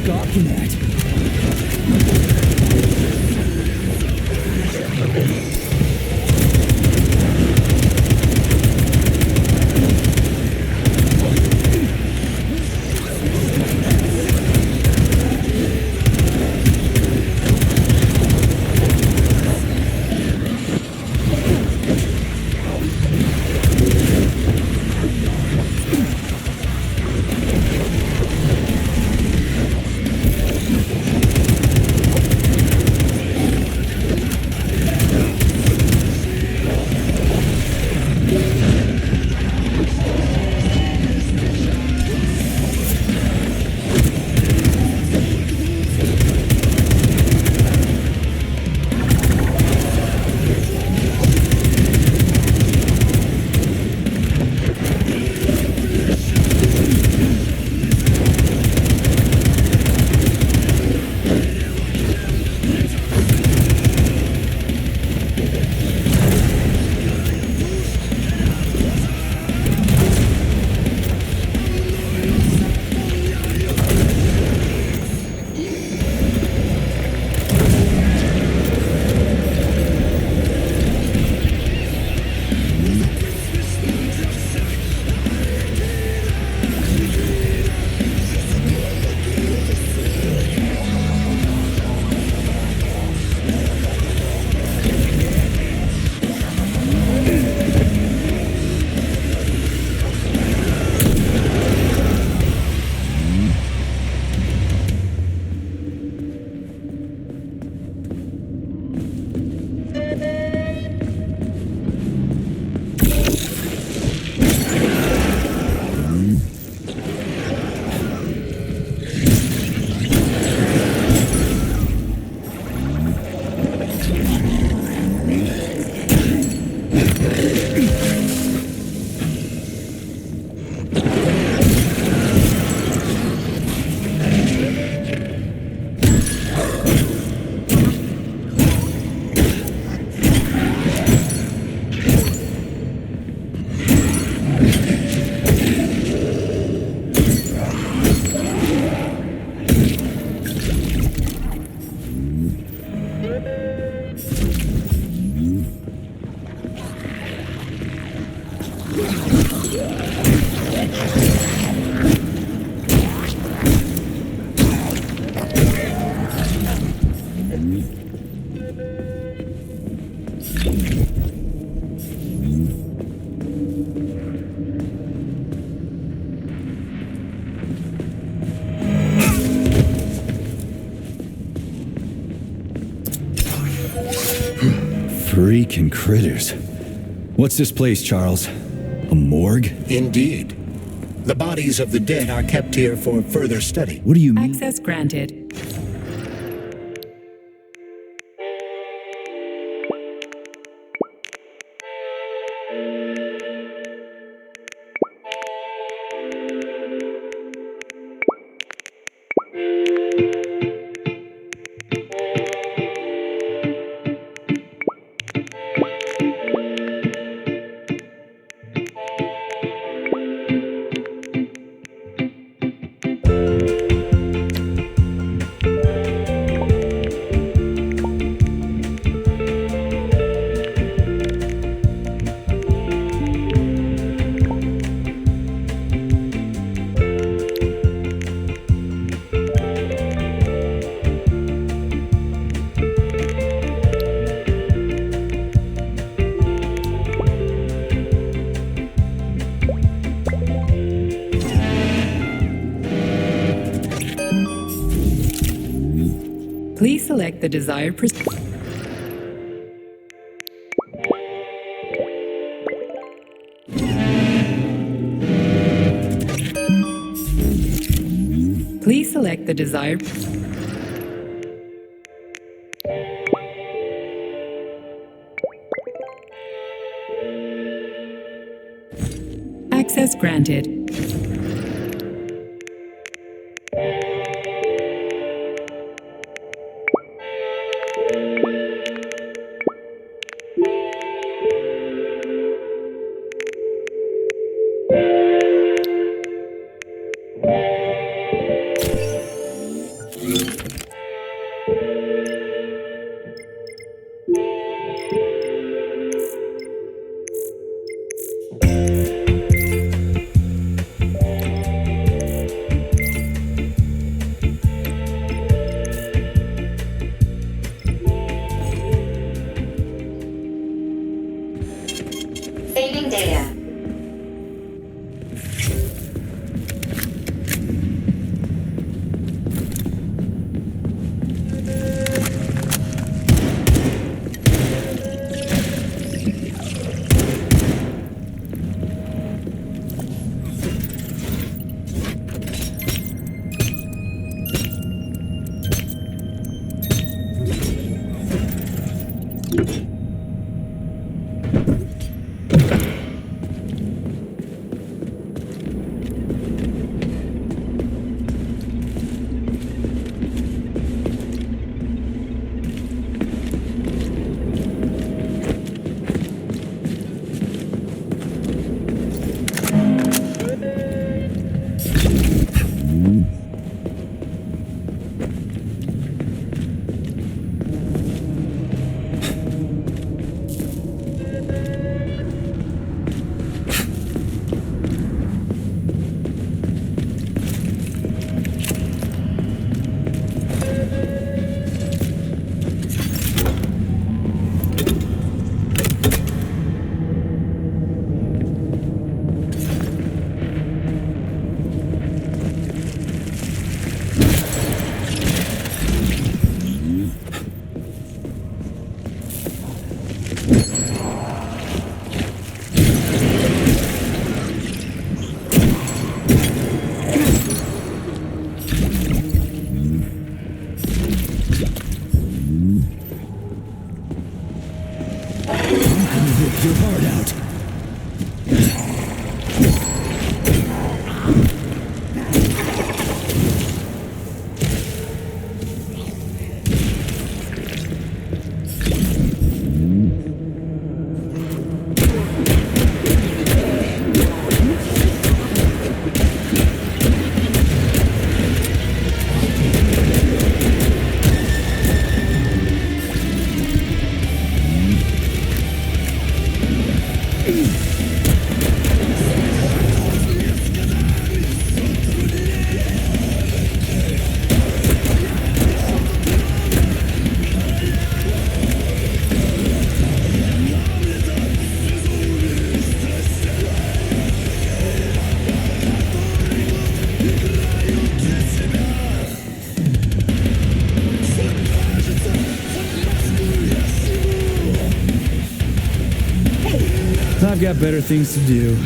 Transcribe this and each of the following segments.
gawking at? Freaking critters. What's this place, Charles? A morgue? Indeed. The bodies of the dead are kept here for further study. What do you mean? Access granted. Please select the desired Please select the desired Access granted. Rip your heart out. I've got better things to do.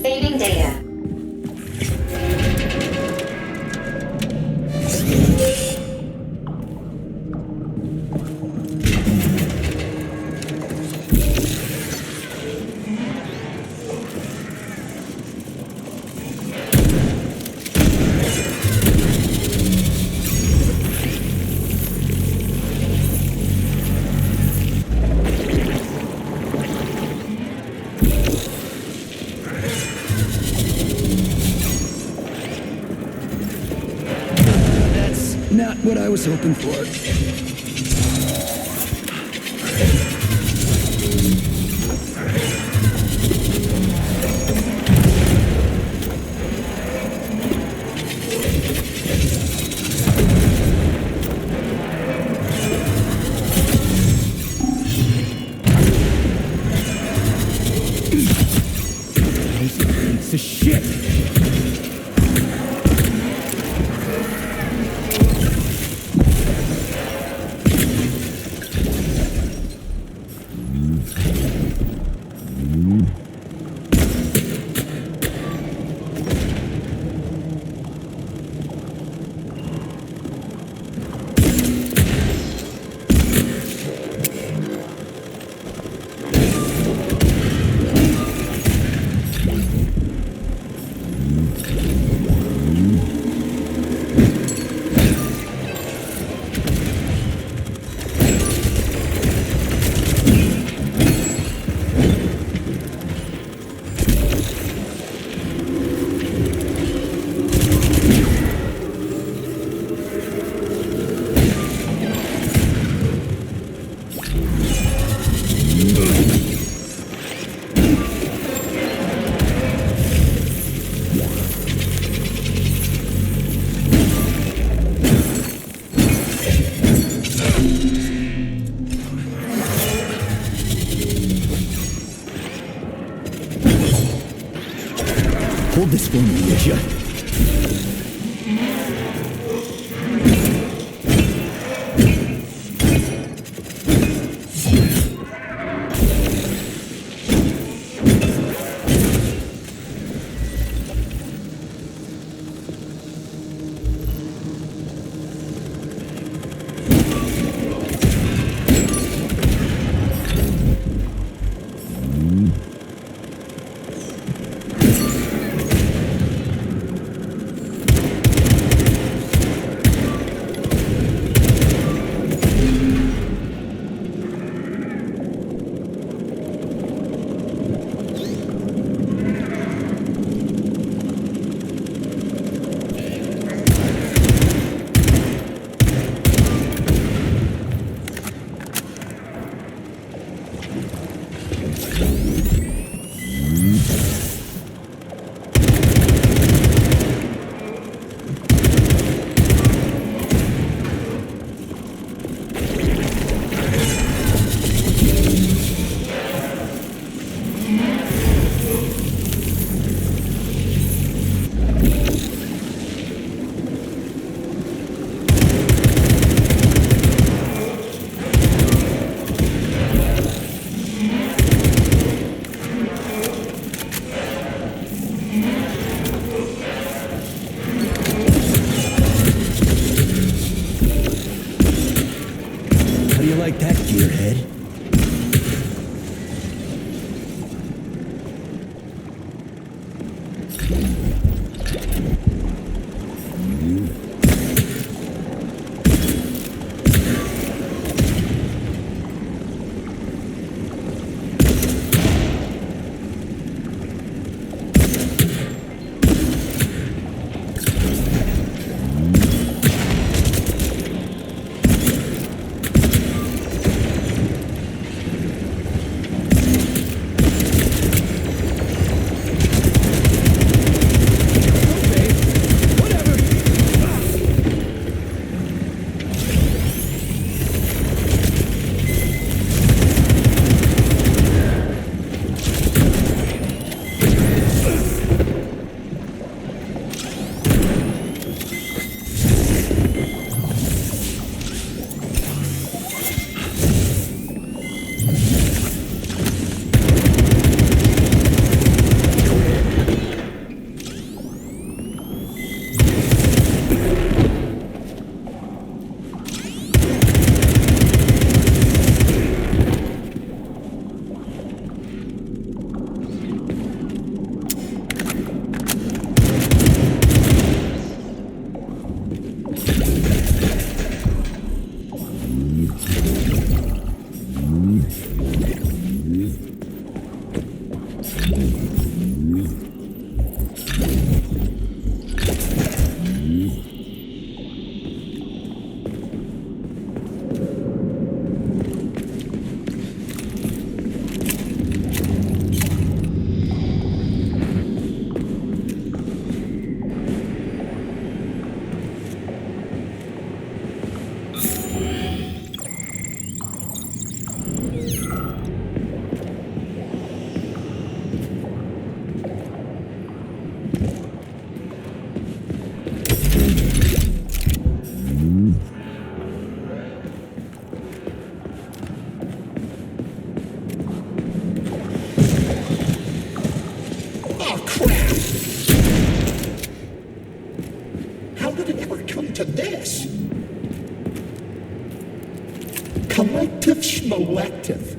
Saving data. Not what I was hoping for. Piece of shit! Hold this for me, will you? like that, gearhead. Oh, crap! How did it ever come to this? Collective schmolective.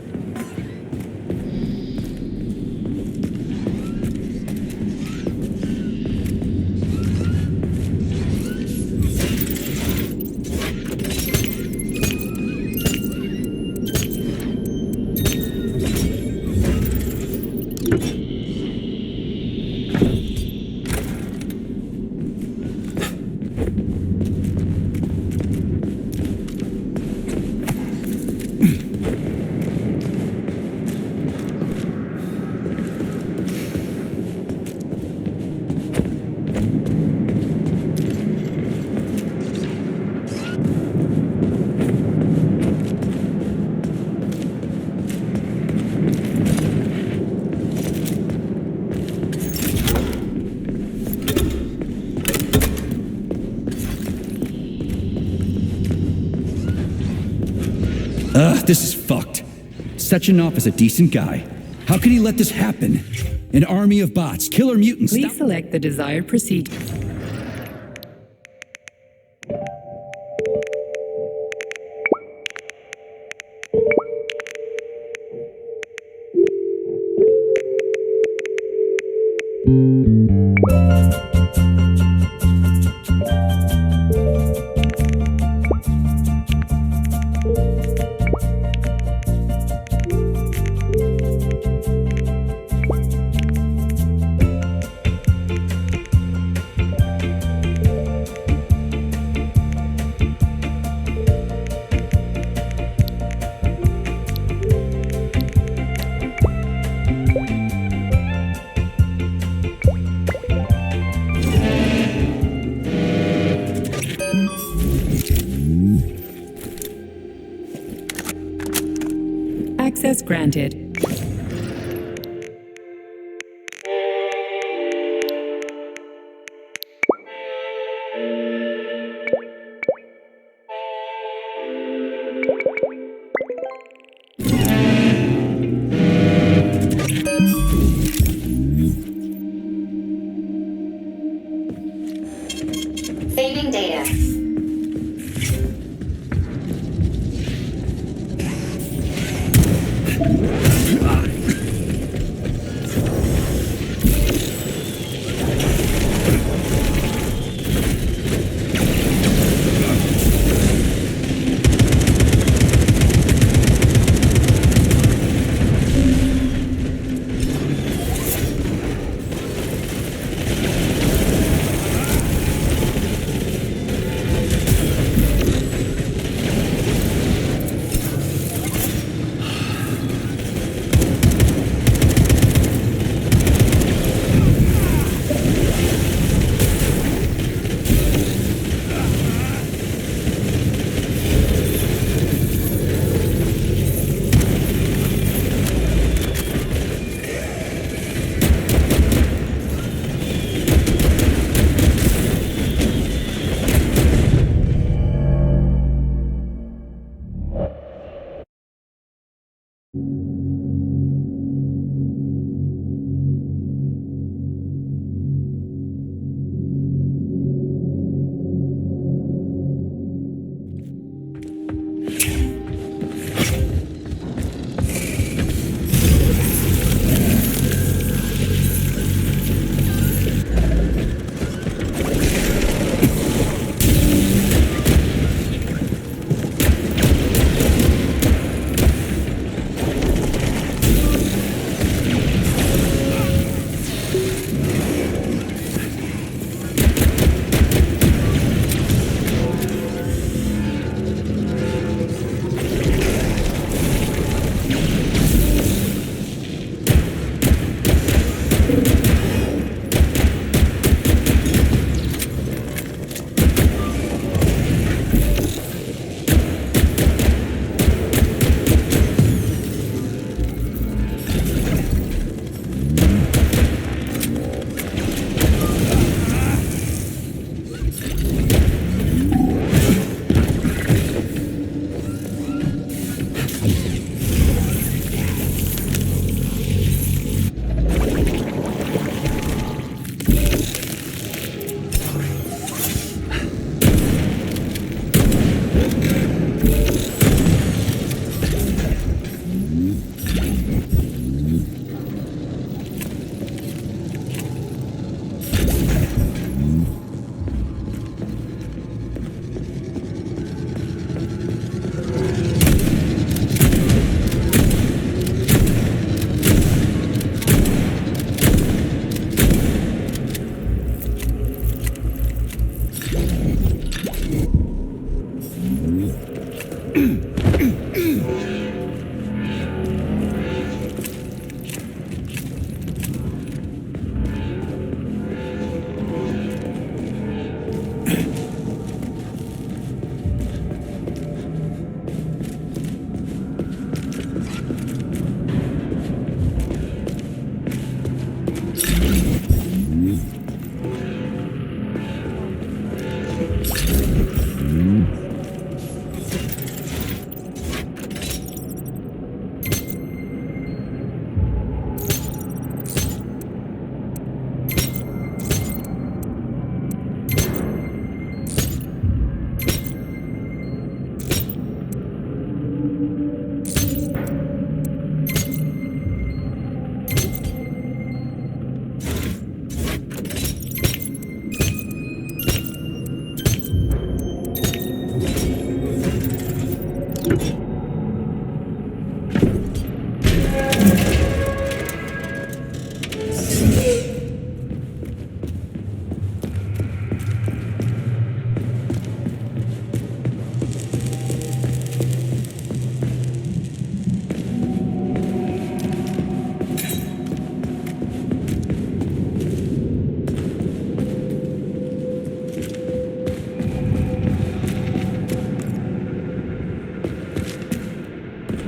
This is fucked. Sechenov is a decent guy. How could he let this happen? An army of bots, killer mutants. Please select the desired procedure. Access granted. Saving data.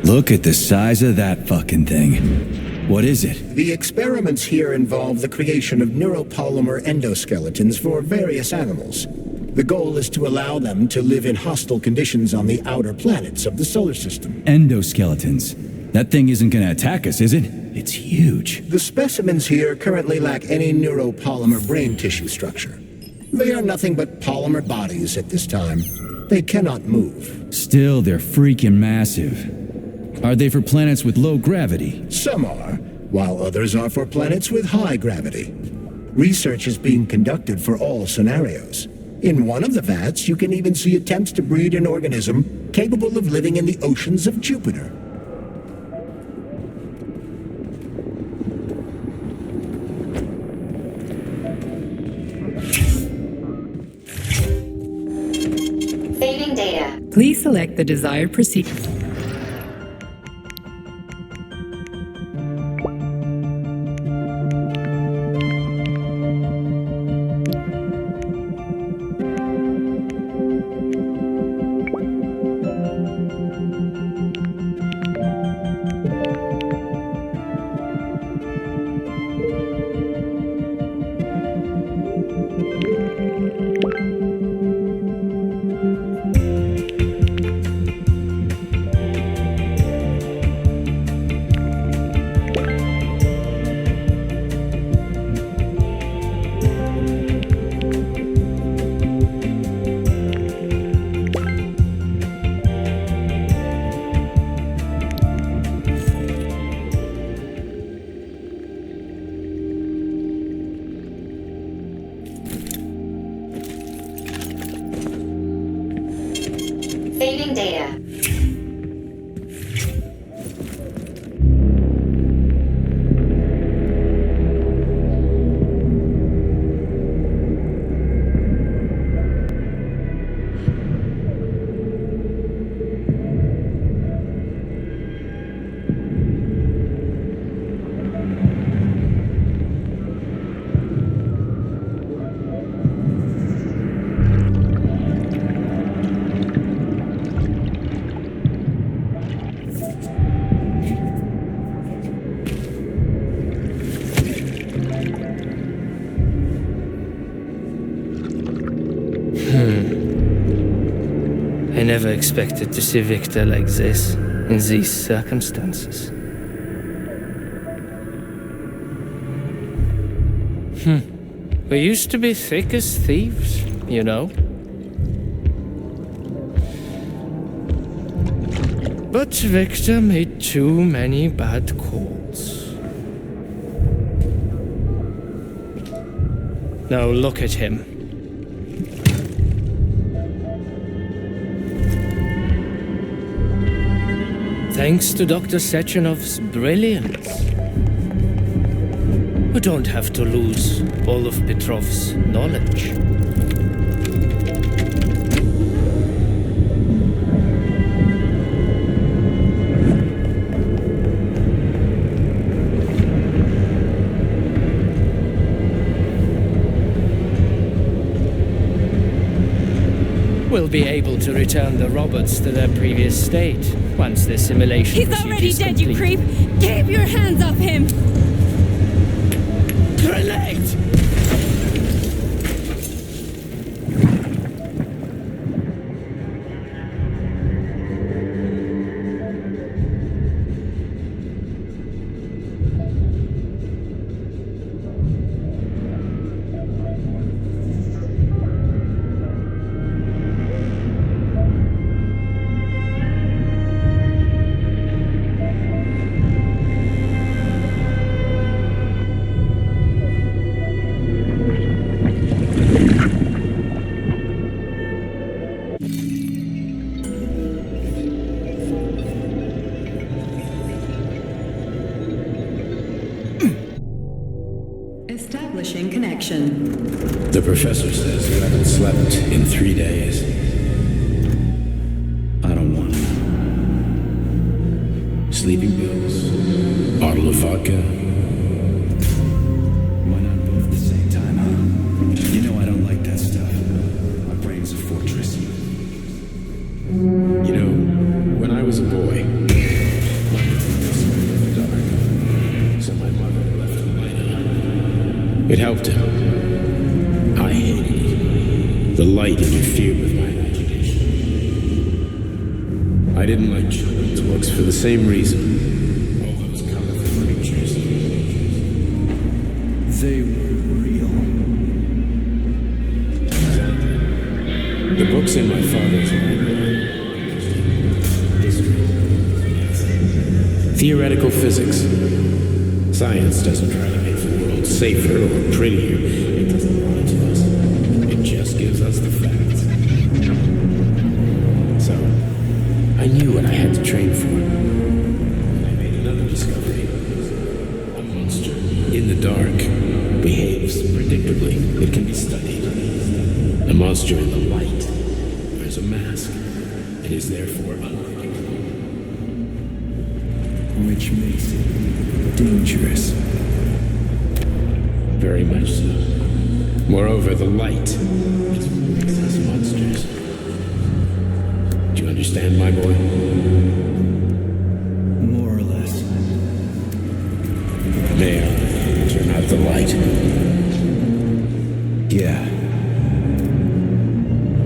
Look at the size of that fucking thing. What is it? The experiments here involve the creation of neuropolymer endoskeletons for various animals. The goal is to allow them to live in hostile conditions on the outer planets of the solar system. Endoskeletons. That thing isn't gonna attack us, is it? It's huge. The specimens here currently lack any neuropolymer brain tissue structure. They are nothing but polymer bodies at this time. They cannot move. Still, they're freaking massive. Are they for planets with low gravity? Some are, while others are for planets with high gravity. Research is being conducted for all scenarios. In one of the vats, you can even see attempts to breed an organism capable of living in the oceans of Jupiter. Saving data. Please select the desired procedure. Saving data. I never expected to see Victor like this, in these circumstances. We used to be thick as thieves, you know. But Victor made too many bad calls. Now look at him. Thanks to Dr. Sechenov's brilliance, we don't have to lose all of Petrov's knowledge. We'll be able to return the robots to their previous state once the simulation He's procedure already is dead, complete. you creep! Keep your hands off him! Grenade! Establishing connection. The professor says you haven't slept in 3 days. I don't want it. Sleeping pills, bottle of vodka. Why not both at the same time, huh? You know I don't like that stuff. My brain's a fortress. You know, when I was a boy, my room was in the dark, so my mother left the light on. It helped him. I hated it. The light interfered with my imagination. I didn't like children's books for the same reason. All those colorful creatures. They were real. Exactly. The books in my father's library. History. Theoretical physics. Science doesn't try to make the world safer or prettier. It doesn't lie to us. It just gives us the facts. So, I knew what I had to train for. And I made another discovery. A monster in the dark behaves predictably. It can be studied. A monster in the light wears a mask and is therefore unpredictable. Which makes it dangerous. Very much so. Moreover, the light is what makes us monsters. Do you understand, my boy? More or less. May I turn out the light? Yeah.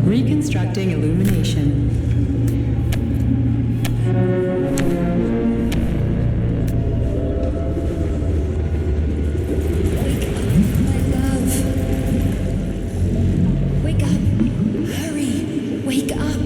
Reconstructing illumination. Wake up! Hurry! Wake up!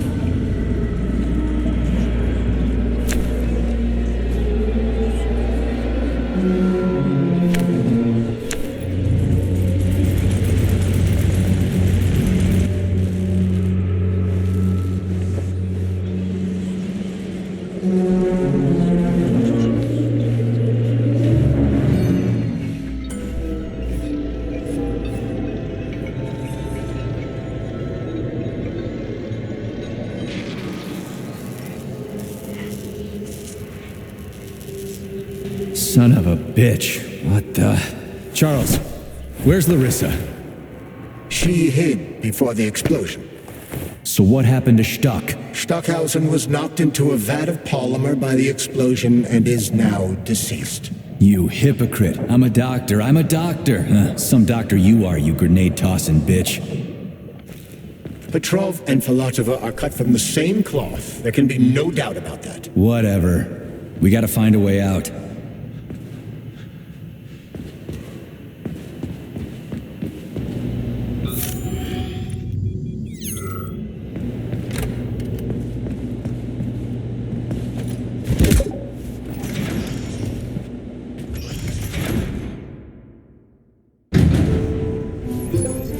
Son of a bitch. What the... Charles, where's Larissa? She hid before the explosion. So what happened to Stuck? Stockhausen was knocked into a vat of polymer by the explosion and is now deceased. You hypocrite. I'm a doctor. Some doctor you are, you grenade-tossing bitch. Petrov and Filatova are cut from the same cloth. There can be no doubt about that. Whatever. We gotta find a way out.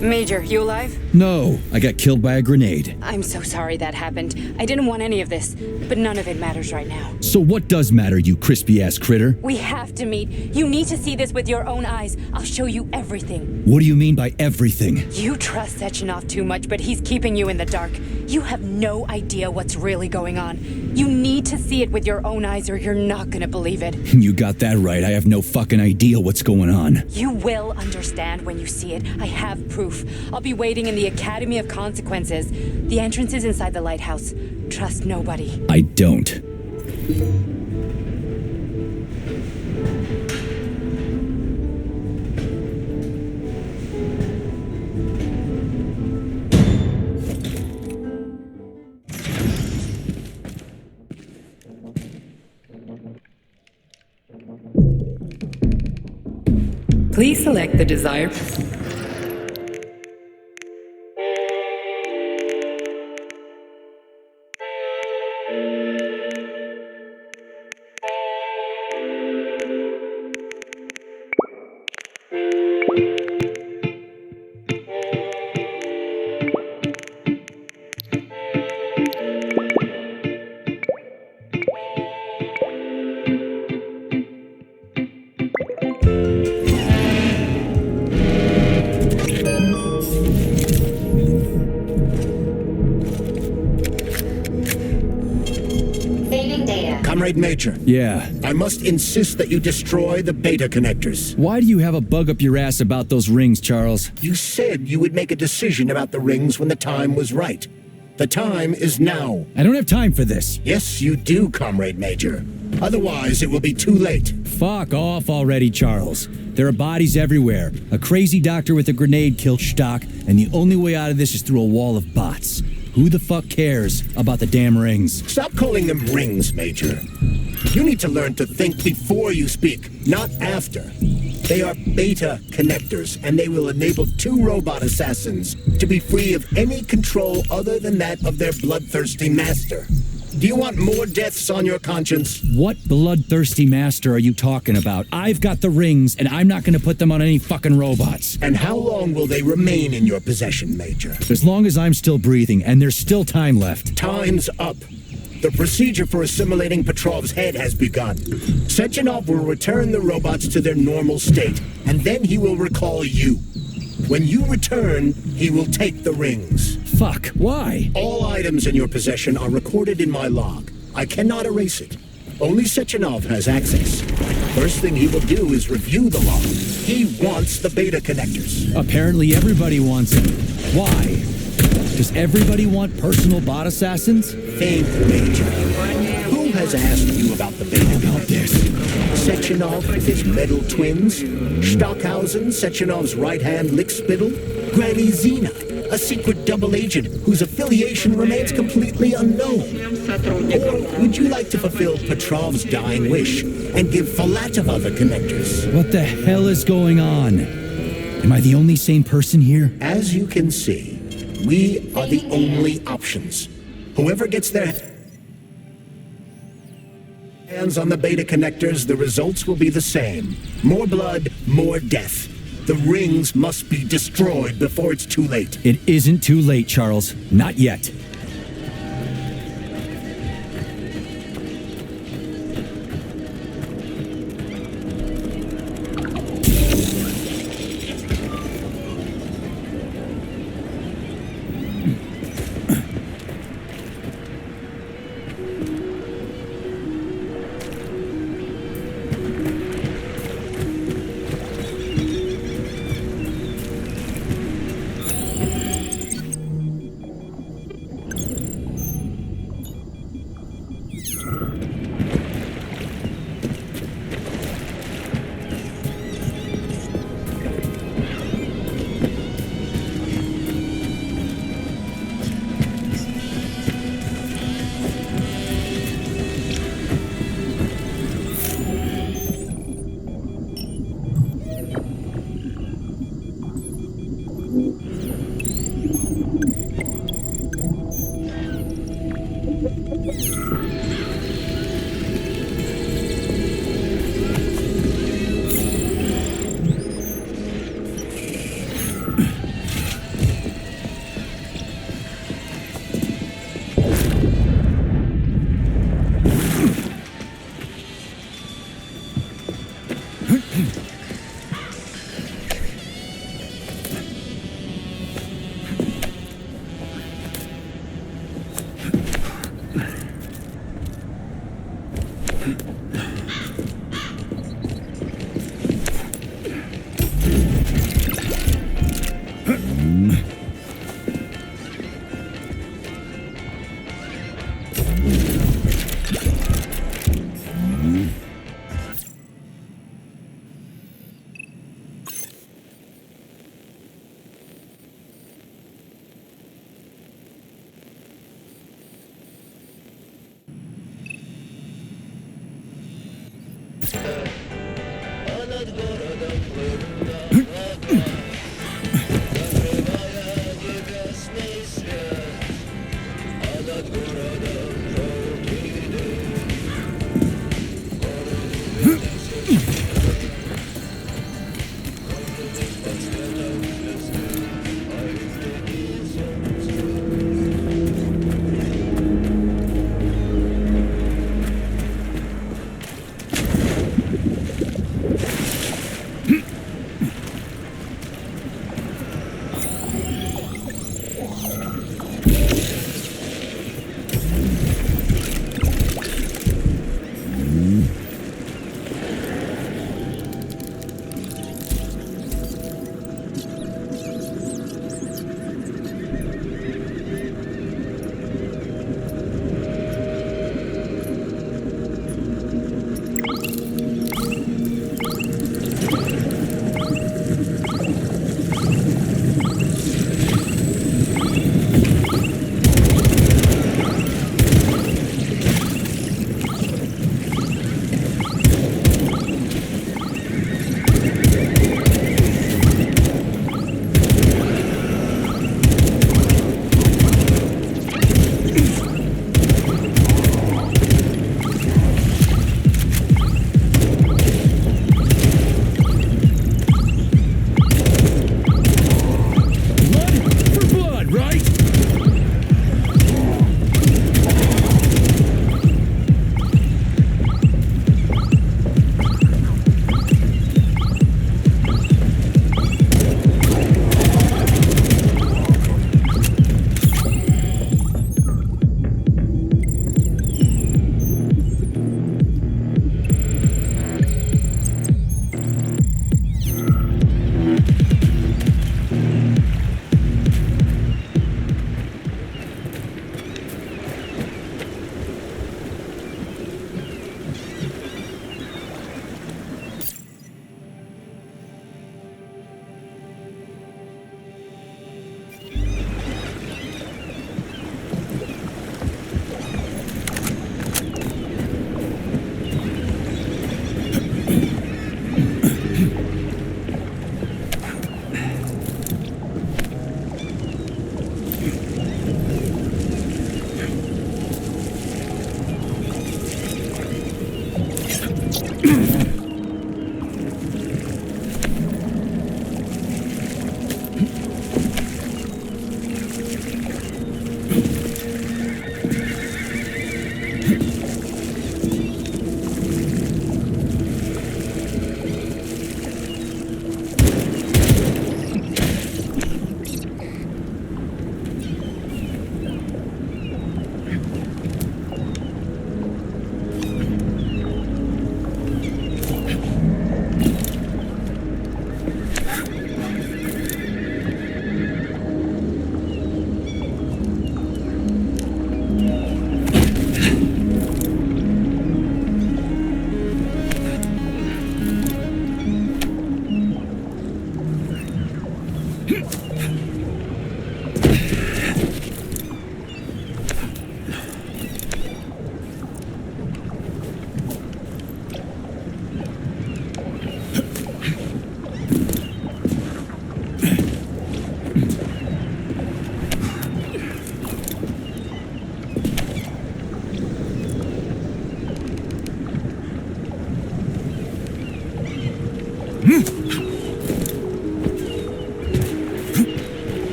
Major, you alive? No, I got killed by a grenade. I'm so sorry that happened. I didn't want any of this, but none of it matters right now. So what does matter, you crispy-ass critter? We have to meet. You need to see this with your own eyes. I'll show you everything. What do you mean by everything? You trust Sechenov too much, but he's keeping you in the dark. You have no idea what's really going on. You need to see it with your own eyes or you're not gonna believe it. You got that right. I have no fucking idea what's going on. You will understand when you see it. I have proof. I'll be waiting in the Academy of Consequences. The entrance is inside the lighthouse. Trust nobody. I don't. Please select the desired. Saving data. Comrade Major, Yeah. I must insist that you destroy the beta connectors. Why do you have a bug up your ass about those rings, Charles? You said you would make a decision about the rings when the time was right. The time is now. I don't have time for this. Yes, you do, Comrade Major. Otherwise, it will be too late. Fuck off already, Charles. There are bodies everywhere. A crazy doctor with a grenade killed Stock, and the only way out of this is through a wall of bots. Who the fuck cares about the damn rings? Stop calling them rings, Major. You need to learn to think before you speak, not after. They are beta connectors, and they will enable 2 robot assassins to be free of any control other than that of their bloodthirsty master. Do you want more deaths on your conscience? What bloodthirsty master are you talking about? I've got the rings, and I'm not gonna put them on any fucking robots. And how long will they remain in your possession, Major? As long as I'm still breathing, and there's still time left. Time's up. The procedure for assimilating Petrov's head has begun. Sechenov will return the robots to their normal state, and then he will recall you. When you return, he will take the rings. Fuck, why? All items in your possession are recorded in my log. I cannot erase it. Only Sechenov has access. First thing he will do is review the log. He wants the beta connectors. Apparently everybody wants them. Why? Does everybody want personal bot assassins? Think, Major. Who has asked you about the beta connectors? Sechenov with his metal twins? Stockhausen, Sechenov's right-hand lickspittle? Granny Zena, a secret double agent whose affiliation remains completely unknown? Or would you like to fulfill Petrov's dying wish and give Filatova the connectors? What the hell is going on? Am I the only sane person here? As you can see, we are the only options. Whoever gets their hands on the beta connectors, the results will be the same. More blood, more death. The rings must be destroyed before it's too late. It isn't too late, Charles. Not yet.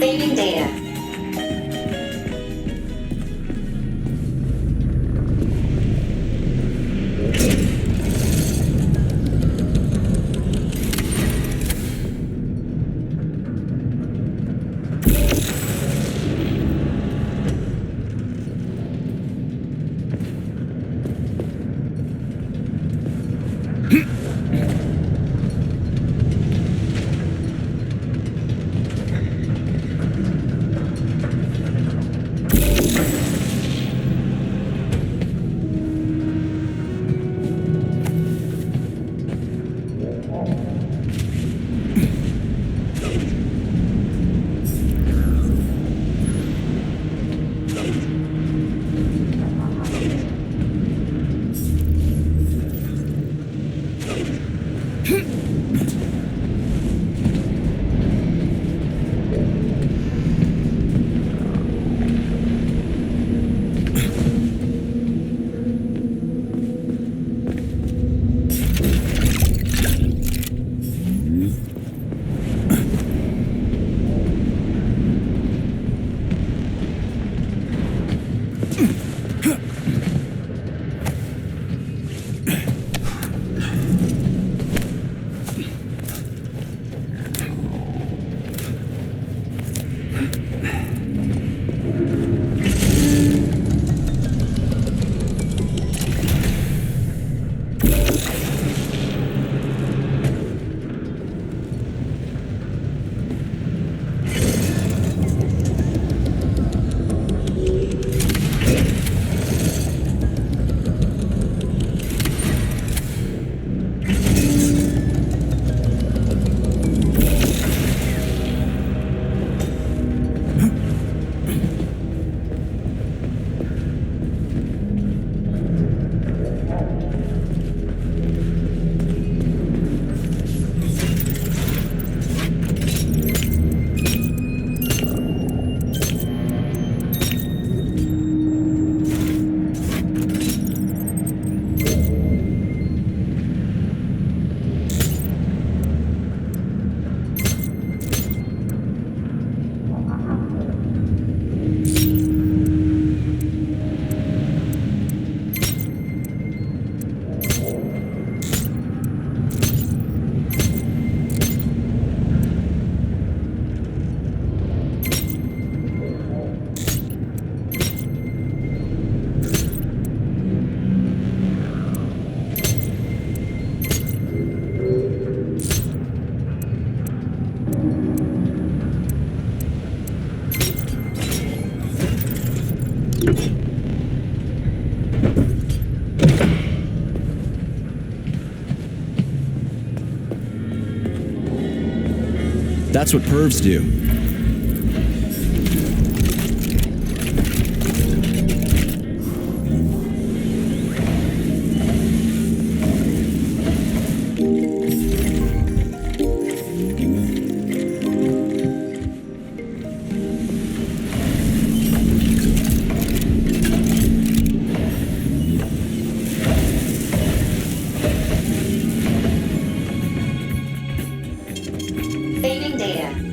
Saving data. That's what pervs do. Saving data.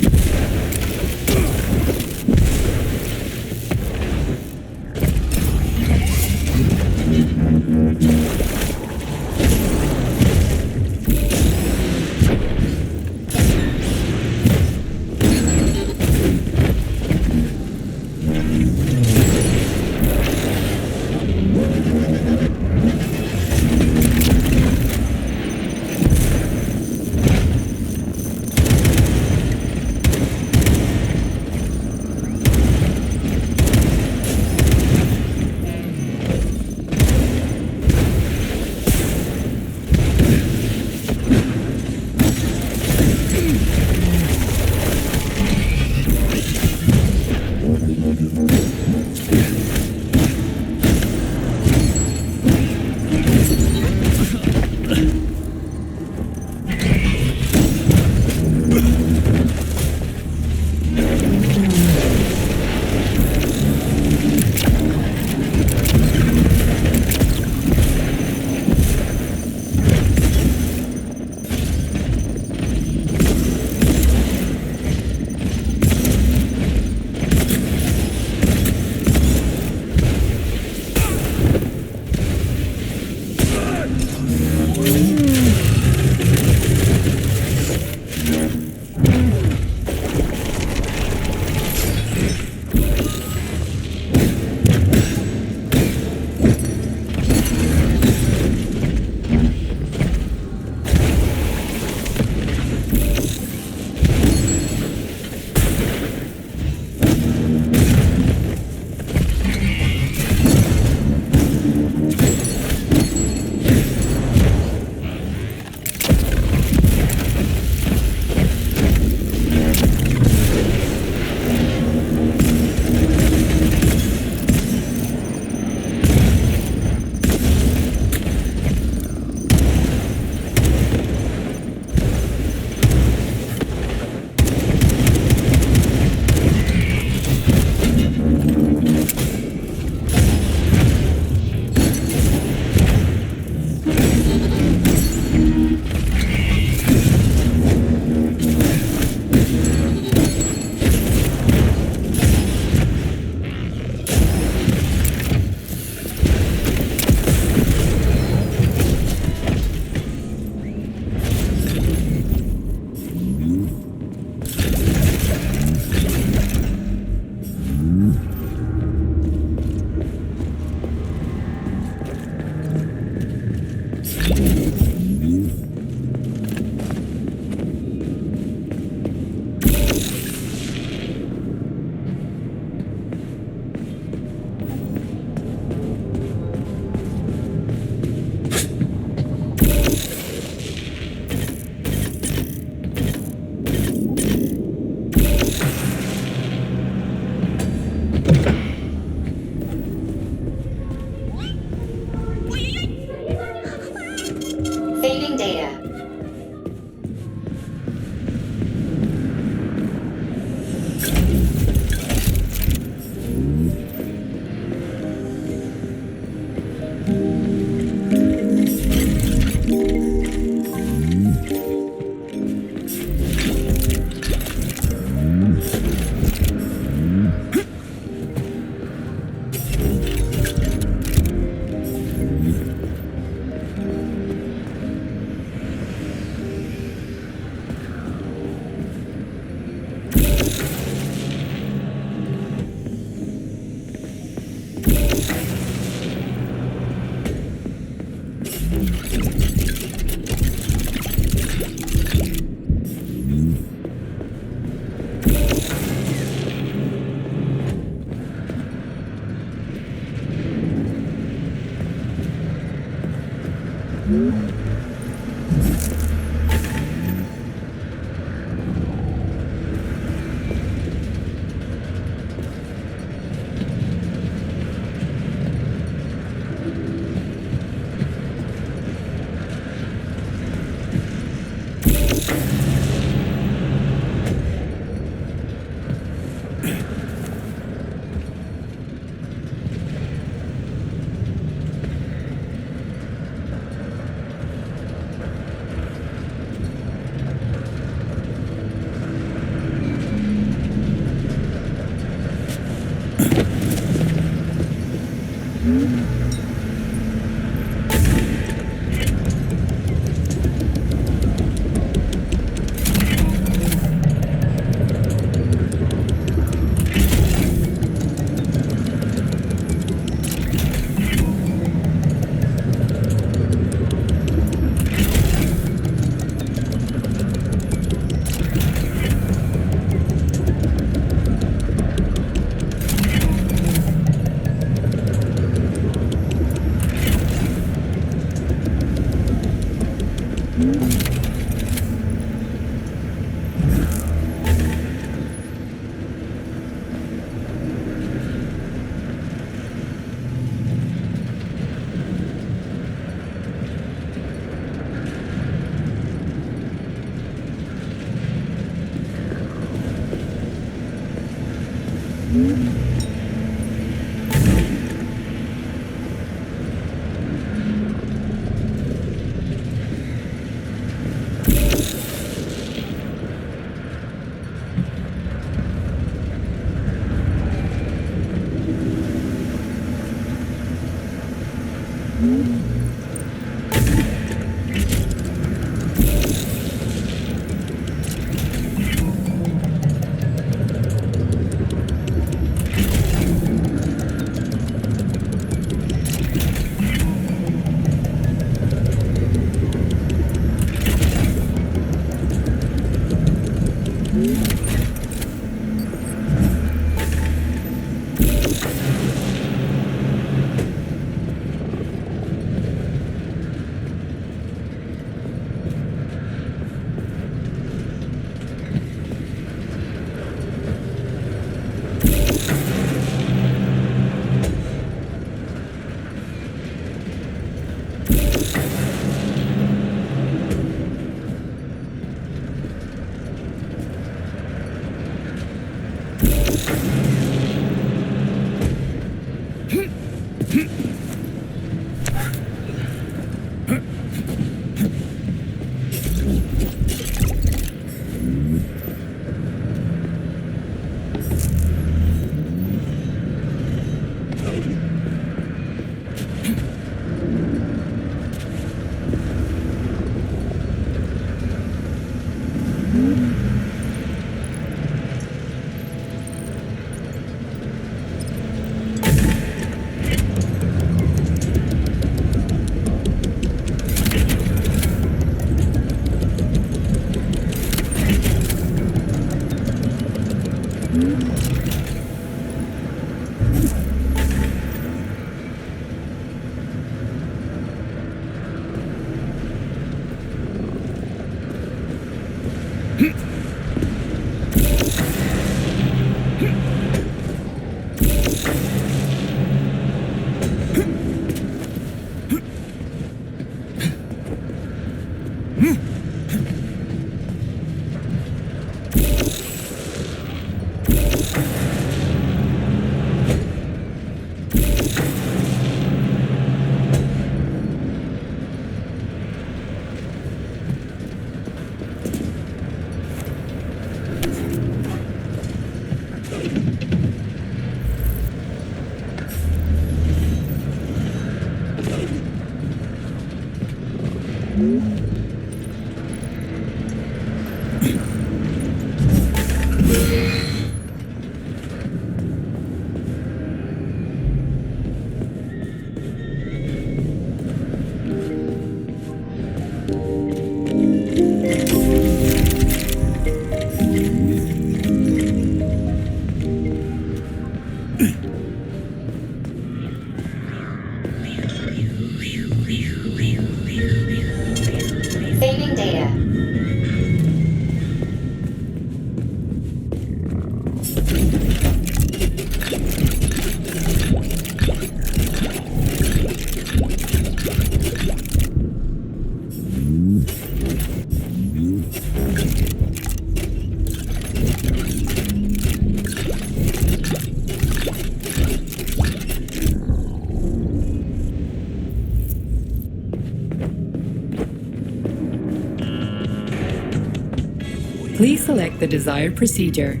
Please select the desired procedure.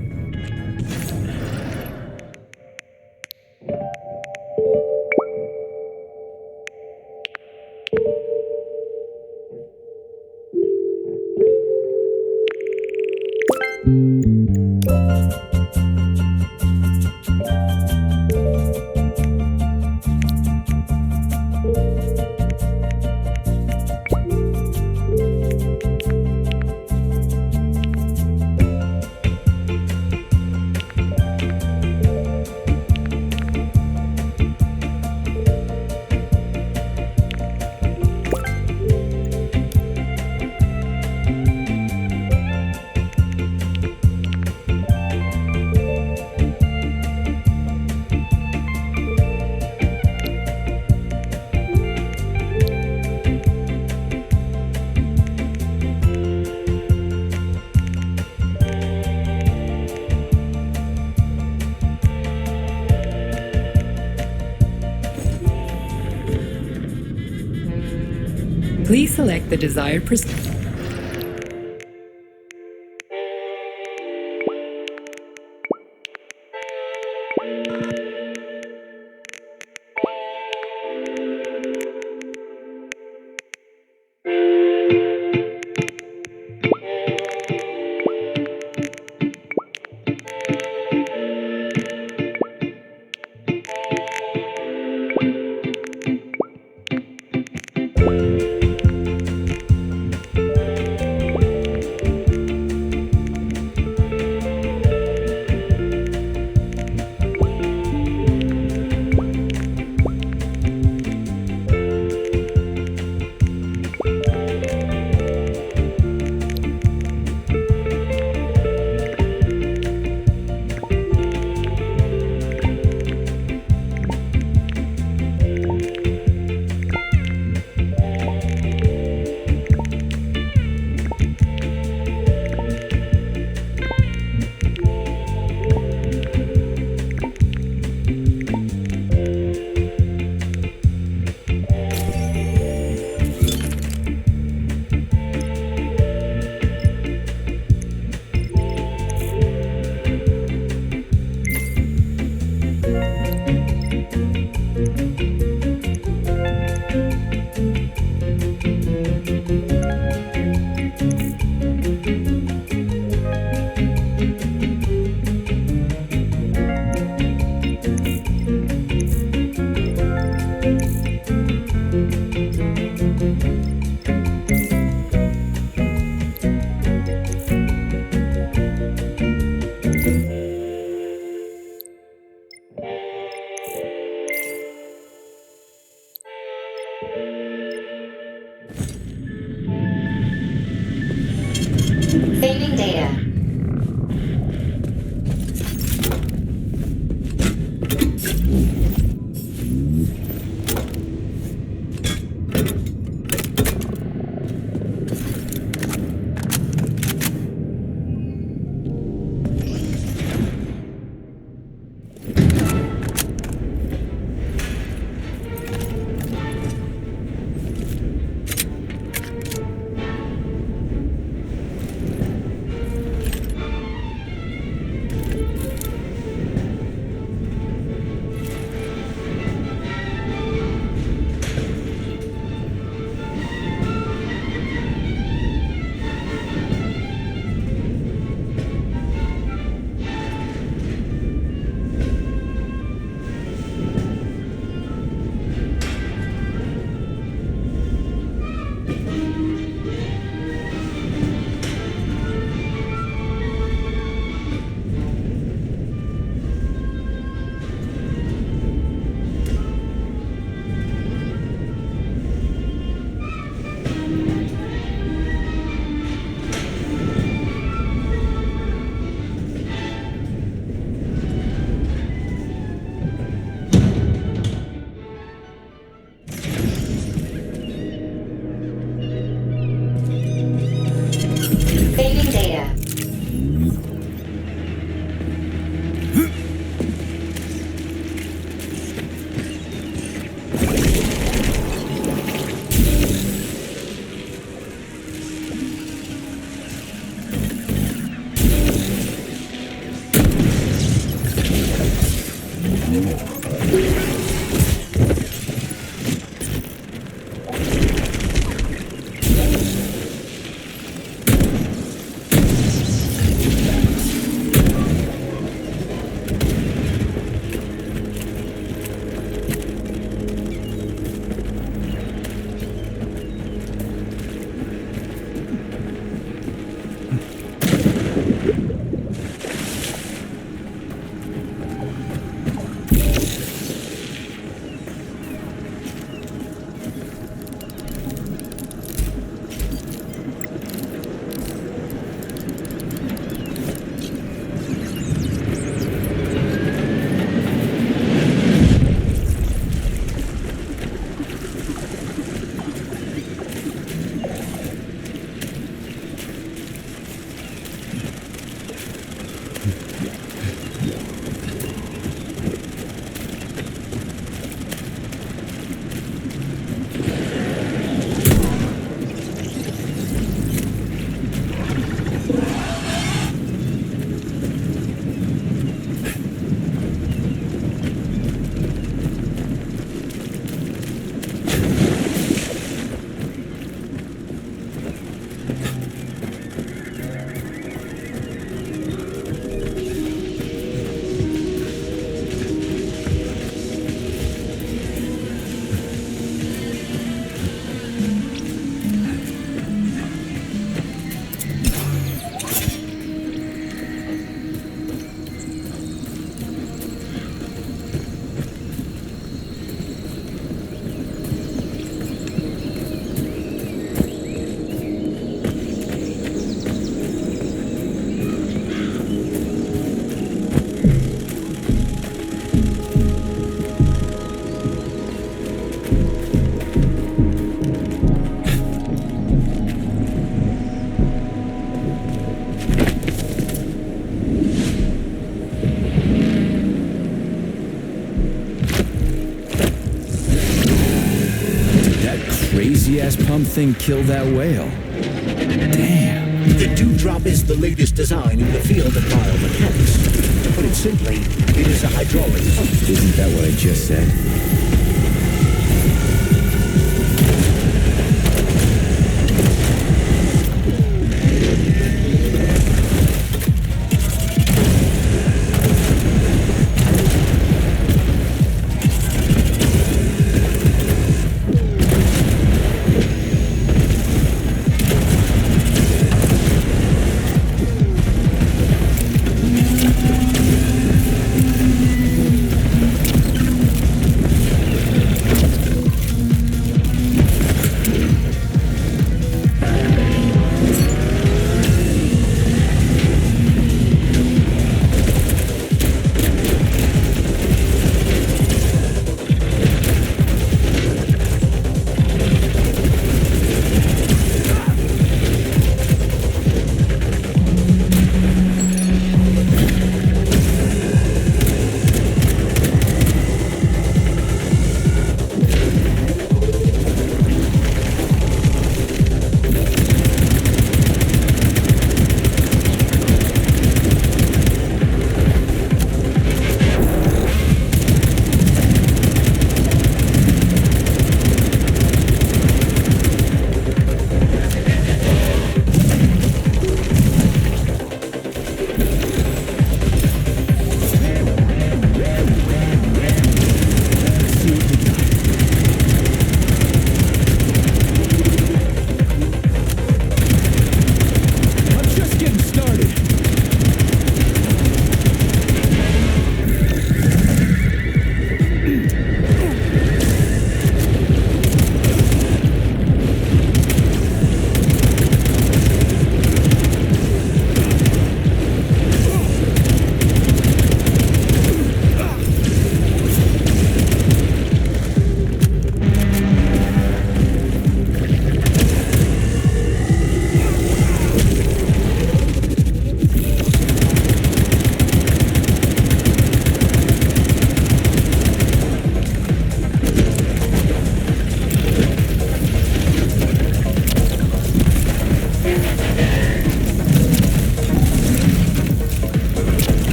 Please select the desired procedure. crazy-ass pump thing killed that whale. Damn. The dewdrop is the latest design in the field of biomechanics. To put it simply, it is a hydraulic pump. Isn't that what I just said?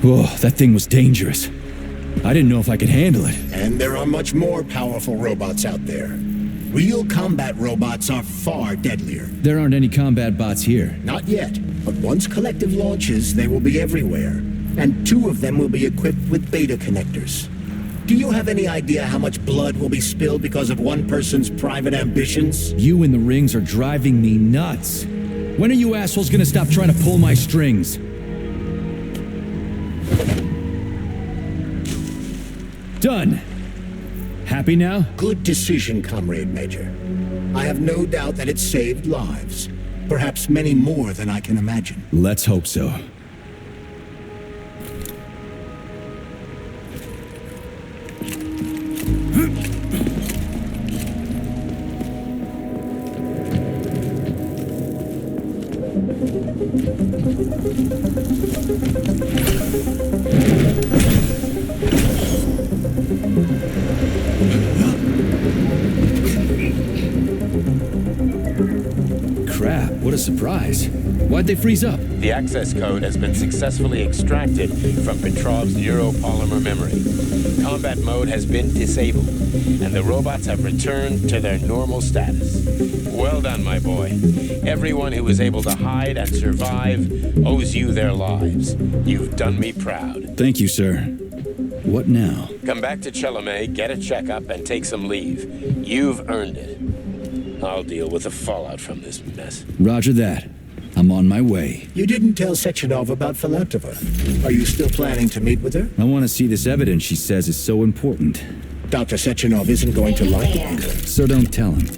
Whoa, that thing was dangerous. I didn't know if I could handle it. And there are much more powerful robots out there. Real combat robots are far deadlier. There aren't any combat bots here. Not yet, but once Collective launches, they will be everywhere. And 2 of them will be equipped with beta connectors. Do you have any idea how much blood will be spilled because of one person's private ambitions? You in the rings are driving me nuts. When are you assholes gonna stop trying to pull my strings? Done. Happy now? Good decision, Comrade Major. I have no doubt that it saved lives. Perhaps many more than I can imagine. Let's hope so. Crap, what a surprise. Why'd they freeze up? The access code has been successfully extracted from Petrov's neuropolymer memory. Combat mode has been disabled, and the robots have returned to their normal status. Well done, my boy. Everyone who was able to hide and survive owes you their lives. You've done me proud. Thank you, sir. What now? Come back to Chelome, get a checkup, and take some leave. You've earned it. I'll deal with the fallout from this mess. Roger that. I'm on my way. You didn't tell Sechenov about Filatova. Are you still planning to meet with her? I want to see this evidence she says is so important. Dr. Sechenov isn't going to like it either. So don't tell him.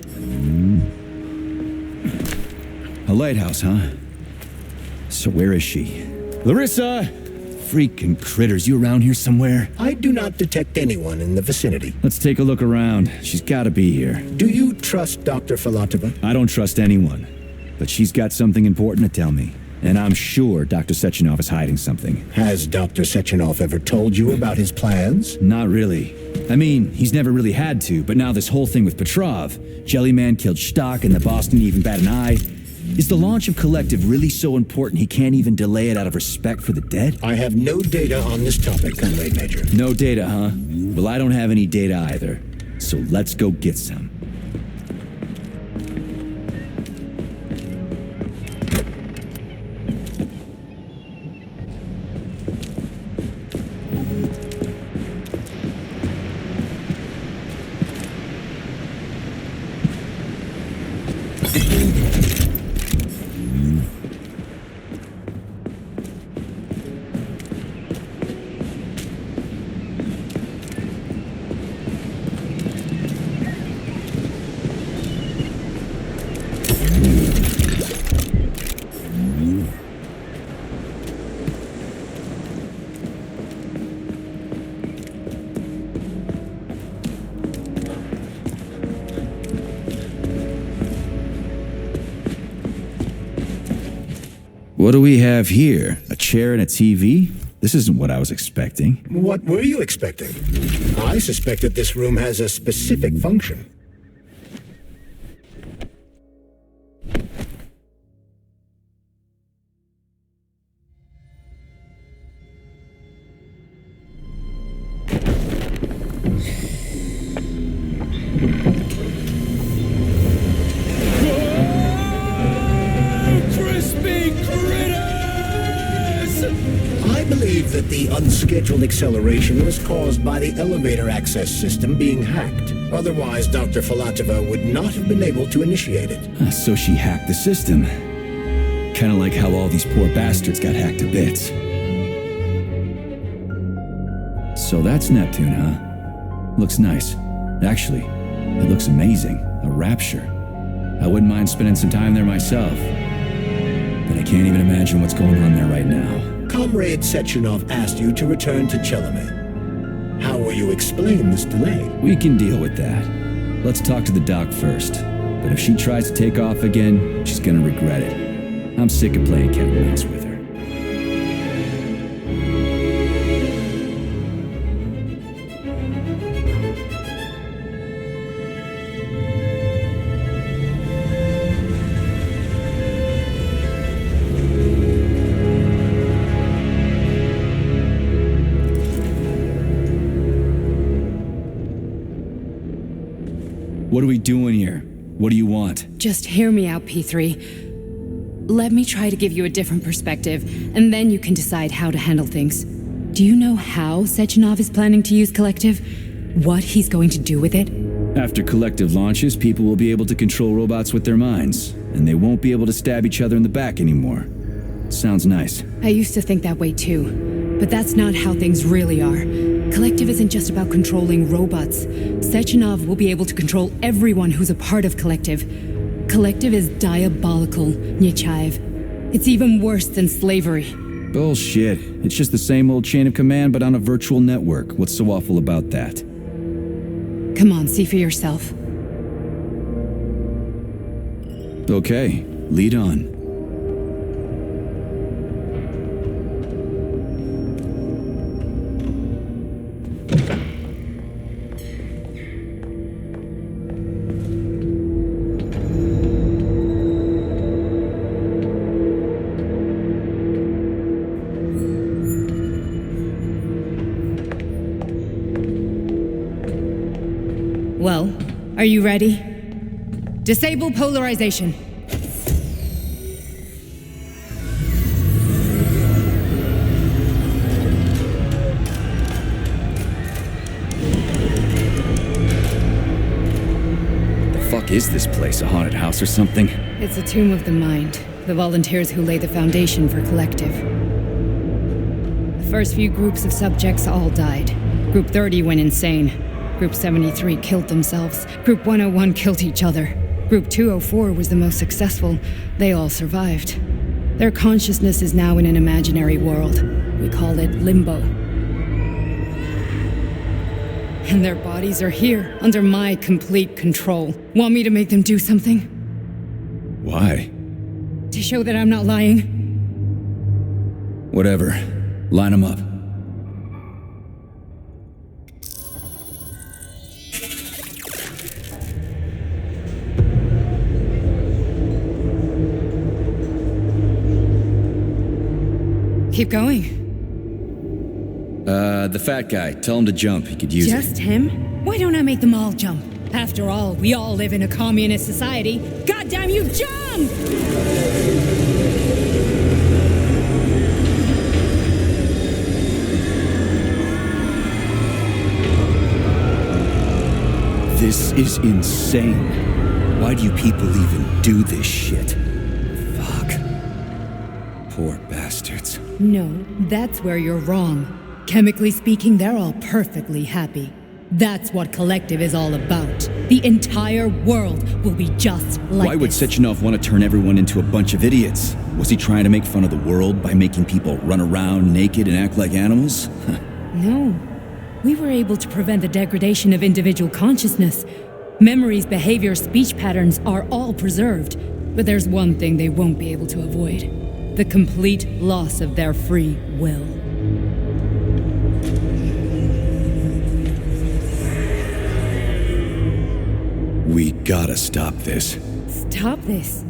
A lighthouse, huh? So where is she? Larissa! Freaking critters, you around here somewhere? I do not detect anyone in the vicinity. Let's take a look around. She's gotta be here. Do you trust Dr. Filatova? I don't trust anyone. But she's got something important to tell me. And I'm sure Dr. Sechenov is hiding something. Has Dr. Sechenov ever told you about his plans? Not really. I mean, he's never really had to, but now this whole thing with Petrov, Jellyman killed Stock and the boss didn't even bat an eye. Is the launch of Collective really so important he can't even delay it out of respect for the dead? I have no data on this topic, Comrade Major. No data, huh? Well, I don't have any data either. So let's go get some. What do we have here? A chair and a TV? This isn't what I was expecting. What were you expecting? I suspect that this room has a specific function. The unscheduled acceleration was caused by the elevator access system being hacked. Otherwise, Dr. Filatova would not have been able to initiate it. So she hacked the system. Kinda like how all these poor bastards got hacked to bits. So that's Neptune, huh? Looks nice. Actually, it looks amazing. A rapture. I wouldn't mind spending some time there myself. But I can't even imagine what's going on there right now. Comrade Sechenov asked you to return to Chelome. How will you explain this delay? We can deal with that. Let's talk to the doc first. But if she tries to take off again, she's gonna regret it. I'm sick of playing cat and mouse with her. What are we doing here? What do you want? Just hear me out, P3. Let me try to give you a different perspective, and then you can decide how to handle things. Do you know how Sechenov is planning to use Collective? What he's going to do with it? After Collective launches, people will be able to control robots with their minds, and they won't be able to stab each other in the back anymore. Sounds nice. I used to think that way too, but that's not how things really are. Collective isn't just about controlling robots. Sechenov will be able to control everyone who's a part of Collective. Collective is diabolical, Nechayev. It's even worse than slavery. Bullshit. It's just the same old chain of command, but on a virtual network. What's so awful about that? Come on, see for yourself. Okay, lead on. Well, are you ready? Disable polarization. The fuck is this place? A haunted house or something? It's a tomb of the mind. The volunteers who lay the foundation for Collective. The first few groups of subjects all died. Group 30 went insane. Group 73 killed themselves. Group 101 killed each other. Group 204 was the most successful. They all survived. Their consciousness is now in an imaginary world. We call it Limbo. And their bodies are here, under my complete control. Want me to make them do something? Why? To show that I'm not lying? Whatever. Line them up. Keep going. The fat guy. Tell him to jump. He could use it. Just him? Why don't I make them all jump? After all, we all live in a communist society. Goddamn you, jump! This is insane. Why do you people even do this shit? Fuck. Poor bastards. No, that's where you're wrong. Chemically speaking, they're all perfectly happy. That's what Collective is all about. The entire world will be just like Why would this. Sechenov want to turn everyone into a bunch of idiots? Was he trying to make fun of the world by making people run around naked and act like animals? No. We were able to prevent the degradation of individual consciousness. Memories, behavior, speech patterns are all preserved. But there's one thing they won't be able to avoid. The complete loss of their free will. We gotta stop this. Stop this.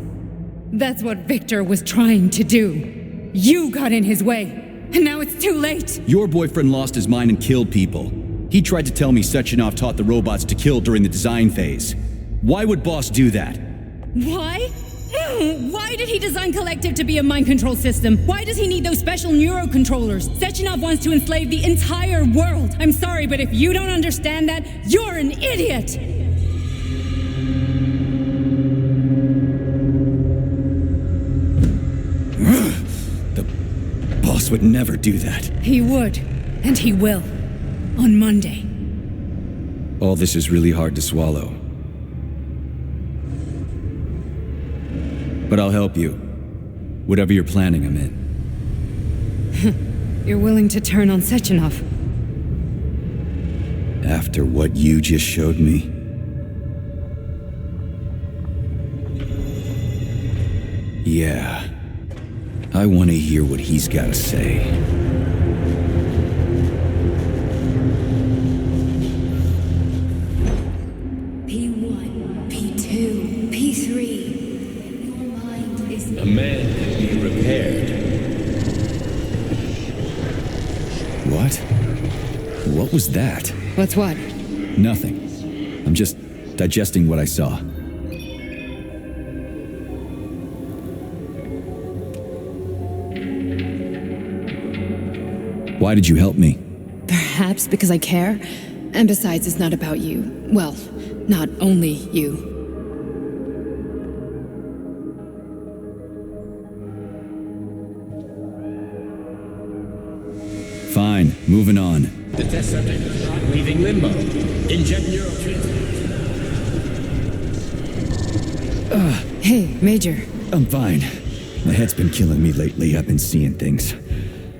That's what Victor was trying to do. You got in his way, and now it's too late. Your boyfriend lost his mind and killed people. He tried to tell me Sechenov taught the robots to kill during the design phase. Why would Boss do that? Why? Why did he design Collective to be a mind control system? Why does he need those special neurocontrollers? Sechenov wants to enslave the entire world. I'm sorry, but if you don't understand that, you're an idiot! The boss would never do that. He would, and he will. On Monday. All this is really hard to swallow. But I'll help you. Whatever you're planning, I'm in. You're willing to turn on Sechenov? After what you just showed me? Yeah. I want to hear what he's got to say. P1, P2, P3. A man can be repaired. What? What was that? What's what? Nothing. I'm just digesting what I saw. Why did you help me? Perhaps because I care. And besides, it's not about you. Well, not only you. Fine, moving on. The test subject is not leaving limbo. Inject neurotransmitters. Hey, Major. I'm fine. My head's been killing me lately. I've been seeing things.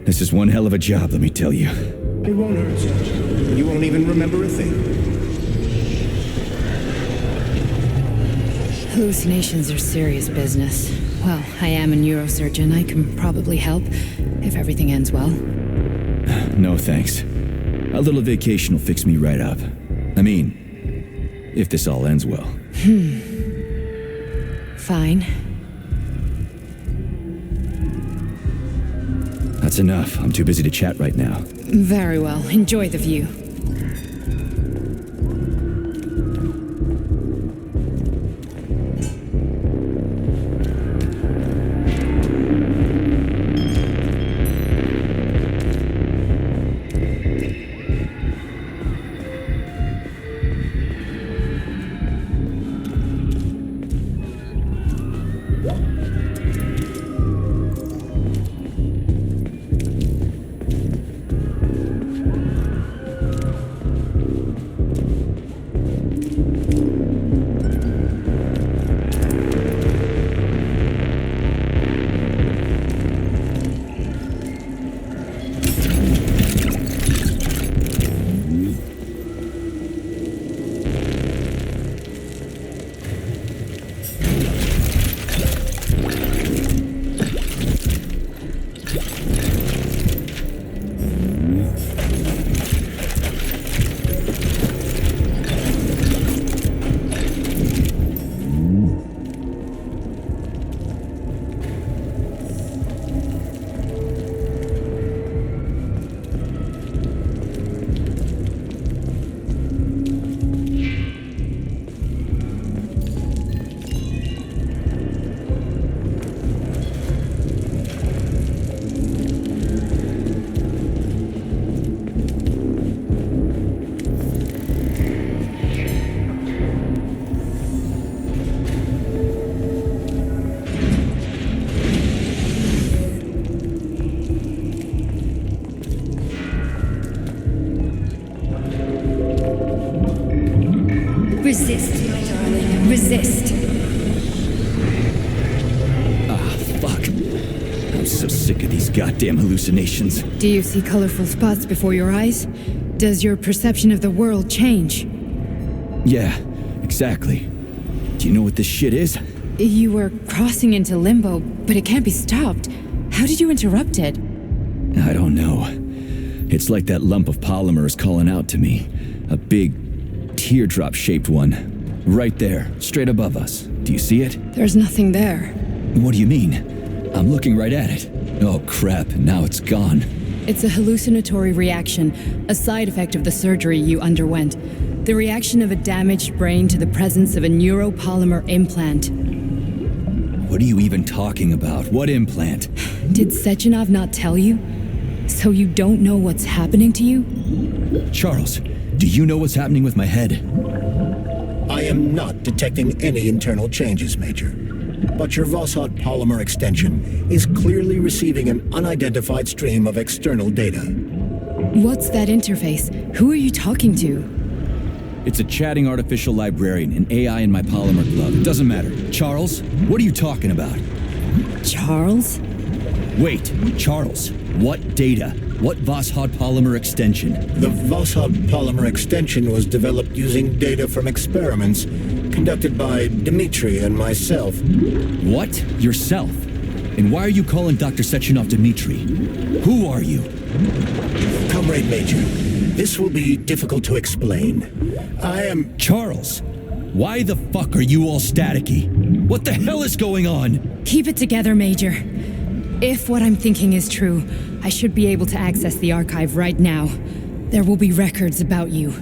This is one hell of a job, let me tell you. It won't hurt you. You won't even remember a thing. Hallucinations are serious business. Well, I am a neurosurgeon. I can probably help, if everything ends well. No thanks. A little vacation will fix me right up. I mean, if this all ends well. Fine. That's enough. I'm too busy to chat right now. Very well. Enjoy the view. Resist, my darling. Resist. Fuck. I'm so sick of these goddamn hallucinations. Do you see colorful spots before your eyes? Does your perception of the world change? Yeah, exactly. Do you know what this shit is? You were crossing into limbo, but it can't be stopped. How did you interrupt it? I don't know. It's like that lump of polymer is calling out to me. A big, teardrop-shaped one. Right there, straight above us. Do you see it? There's nothing there. What do you mean? I'm looking right at it. Oh crap, now it's gone. It's a hallucinatory reaction, a side effect of the surgery you underwent. The reaction of a damaged brain to the presence of a neuropolymer implant. What are you even talking about? What implant? Did Sechenov not tell you? So you don't know what's happening to you? Charles, do you know what's happening with my head? I am not detecting any internal changes, Major. But your Vossot polymer extension is clearly receiving an unidentified stream of external data. What's that interface? Who are you talking to? It's a chatting artificial librarian, an AI in my polymer glove. It doesn't matter. Charles, what are you talking about? Charles? Wait, Charles, what data? What Vossot polymer extension? The Vossot polymer extension was developed using data from experiments conducted by Dmitri and myself. What? Yourself? And why are you calling Dr. Sechenov Dmitri? Who are you? Comrade Major, this will be difficult to explain. I am... Charles, why the fuck are you all staticky? What the hell is going on? Keep it together, Major. If what I'm thinking is true, I should be able to access the archive right now. There will be records about you.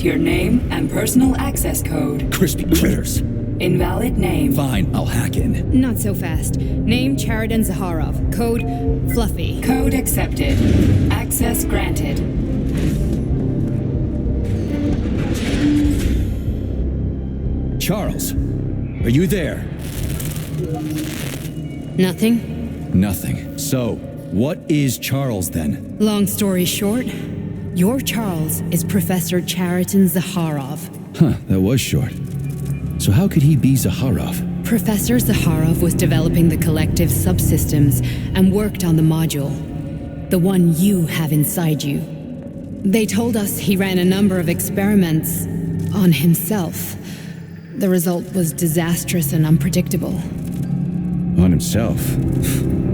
your name and personal access code. Crispy critters. Invalid name. Fine, I'll hack in. Not so fast. Name Chariton Zaharov. Code Fluffy. Code accepted. Access granted. Charles, are you there? Nothing? Nothing. So, what is Charles then? Long story short, your Charles is Professor Chariton Zaharov. Huh, that was short. So how could he be Zaharov? Professor Zaharov was developing the collective subsystems and worked on the module. The one you have inside you. They told us he ran a number of experiments on himself. The result was disastrous and unpredictable. On himself?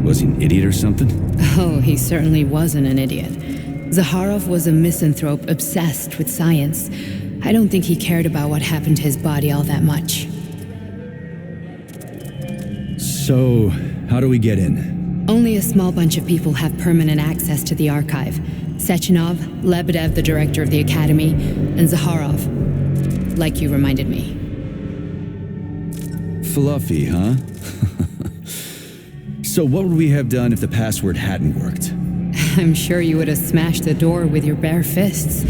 Was he an idiot or something? Oh, he certainly wasn't an idiot. Zaharov was a misanthrope obsessed with science. I don't think he cared about what happened to his body all that much. So, how do we get in? Only a small bunch of people have permanent access to the archive. Sechenov, Lebedev, the director of the academy, and Zaharov. Like you reminded me. Fluffy, huh? So what would we have done if the password hadn't worked? I'm sure you would have smashed the door with your bare fists.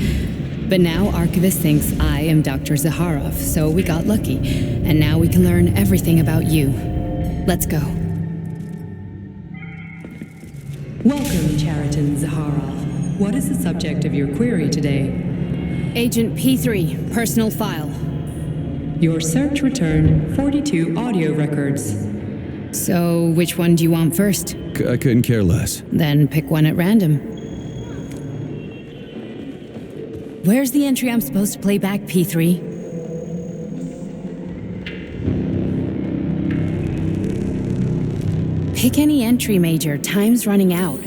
But now Archivist thinks I am Dr. Zaharov, so we got lucky. And now we can learn everything about you. Let's go. Welcome, Chariton Zaharov. What is the subject of your query today? Agent P3, personal file. Your search returned 42 audio records. So, which one do you want first? I couldn't care less. Then pick one at random. Where's the entry I'm supposed to play back, P3? Pick any entry, Major. Time's running out.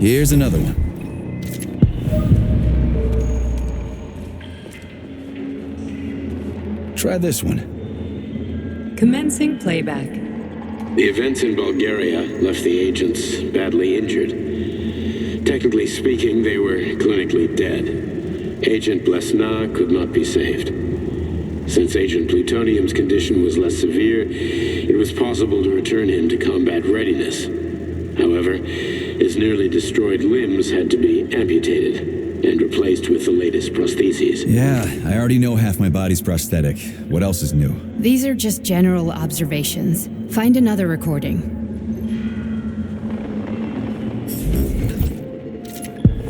Here's another one. Try this one. Commencing playback. The events in Bulgaria left the agents badly injured. Technically speaking, they were clinically dead. Agent Blesna could not be saved. Since Agent Plutonium's condition was less severe, it was possible to return him to combat readiness. However, his nearly destroyed limbs had to be amputated and replaced with the latest prostheses. Yeah, I already know half my body's prosthetic. What else is new? These are just general observations. Find another recording.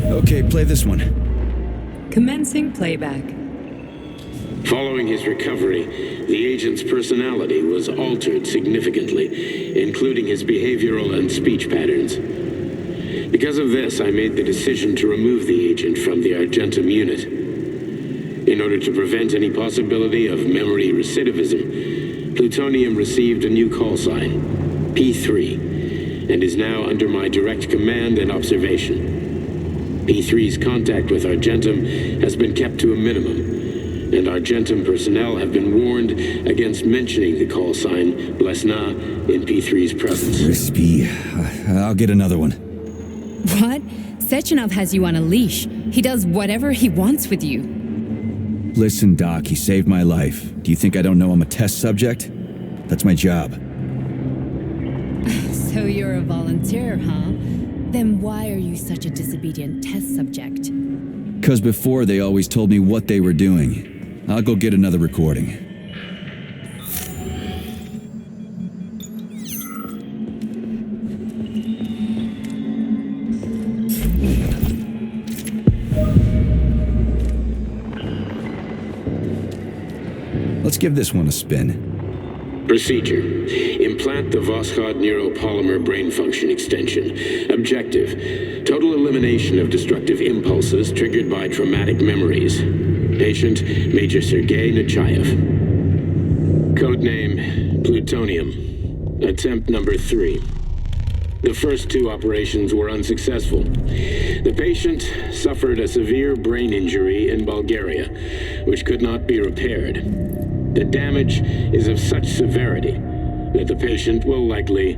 Okay, play this one. Commencing playback. Following his recovery, the agent's personality was altered significantly, including his behavioral and speech patterns. Because of this, I made the decision to remove the agent from the Argentum unit. In order to prevent any possibility of memory recidivism, Plutonium received a new call sign, P3, and is now under my direct command and observation. P3's contact with Argentum has been kept to a minimum, and Argentum personnel have been warned against mentioning the call sign Blesna in P3's presence. Crispy. I'll get another one. What? Sechenov has you on a leash. He does whatever he wants with you. Listen, Doc, he saved my life. Do you think I don't know I'm a test subject? That's my job. So you're a volunteer, huh? Then why are you such a disobedient test subject? 'Cause before they always told me what they were doing. I'll go get another recording. Let's give this one a spin. Procedure. Implant the Voskhod neuropolymer brain function extension. Objective. Total elimination of destructive impulses triggered by traumatic memories. Patient, Major Sergei Nechayev. Codename, Plutonium. Attempt number 3. The first 2 operations were unsuccessful. The patient suffered a severe brain injury in Bulgaria, which could not be repaired. The damage is of such severity that the patient will likely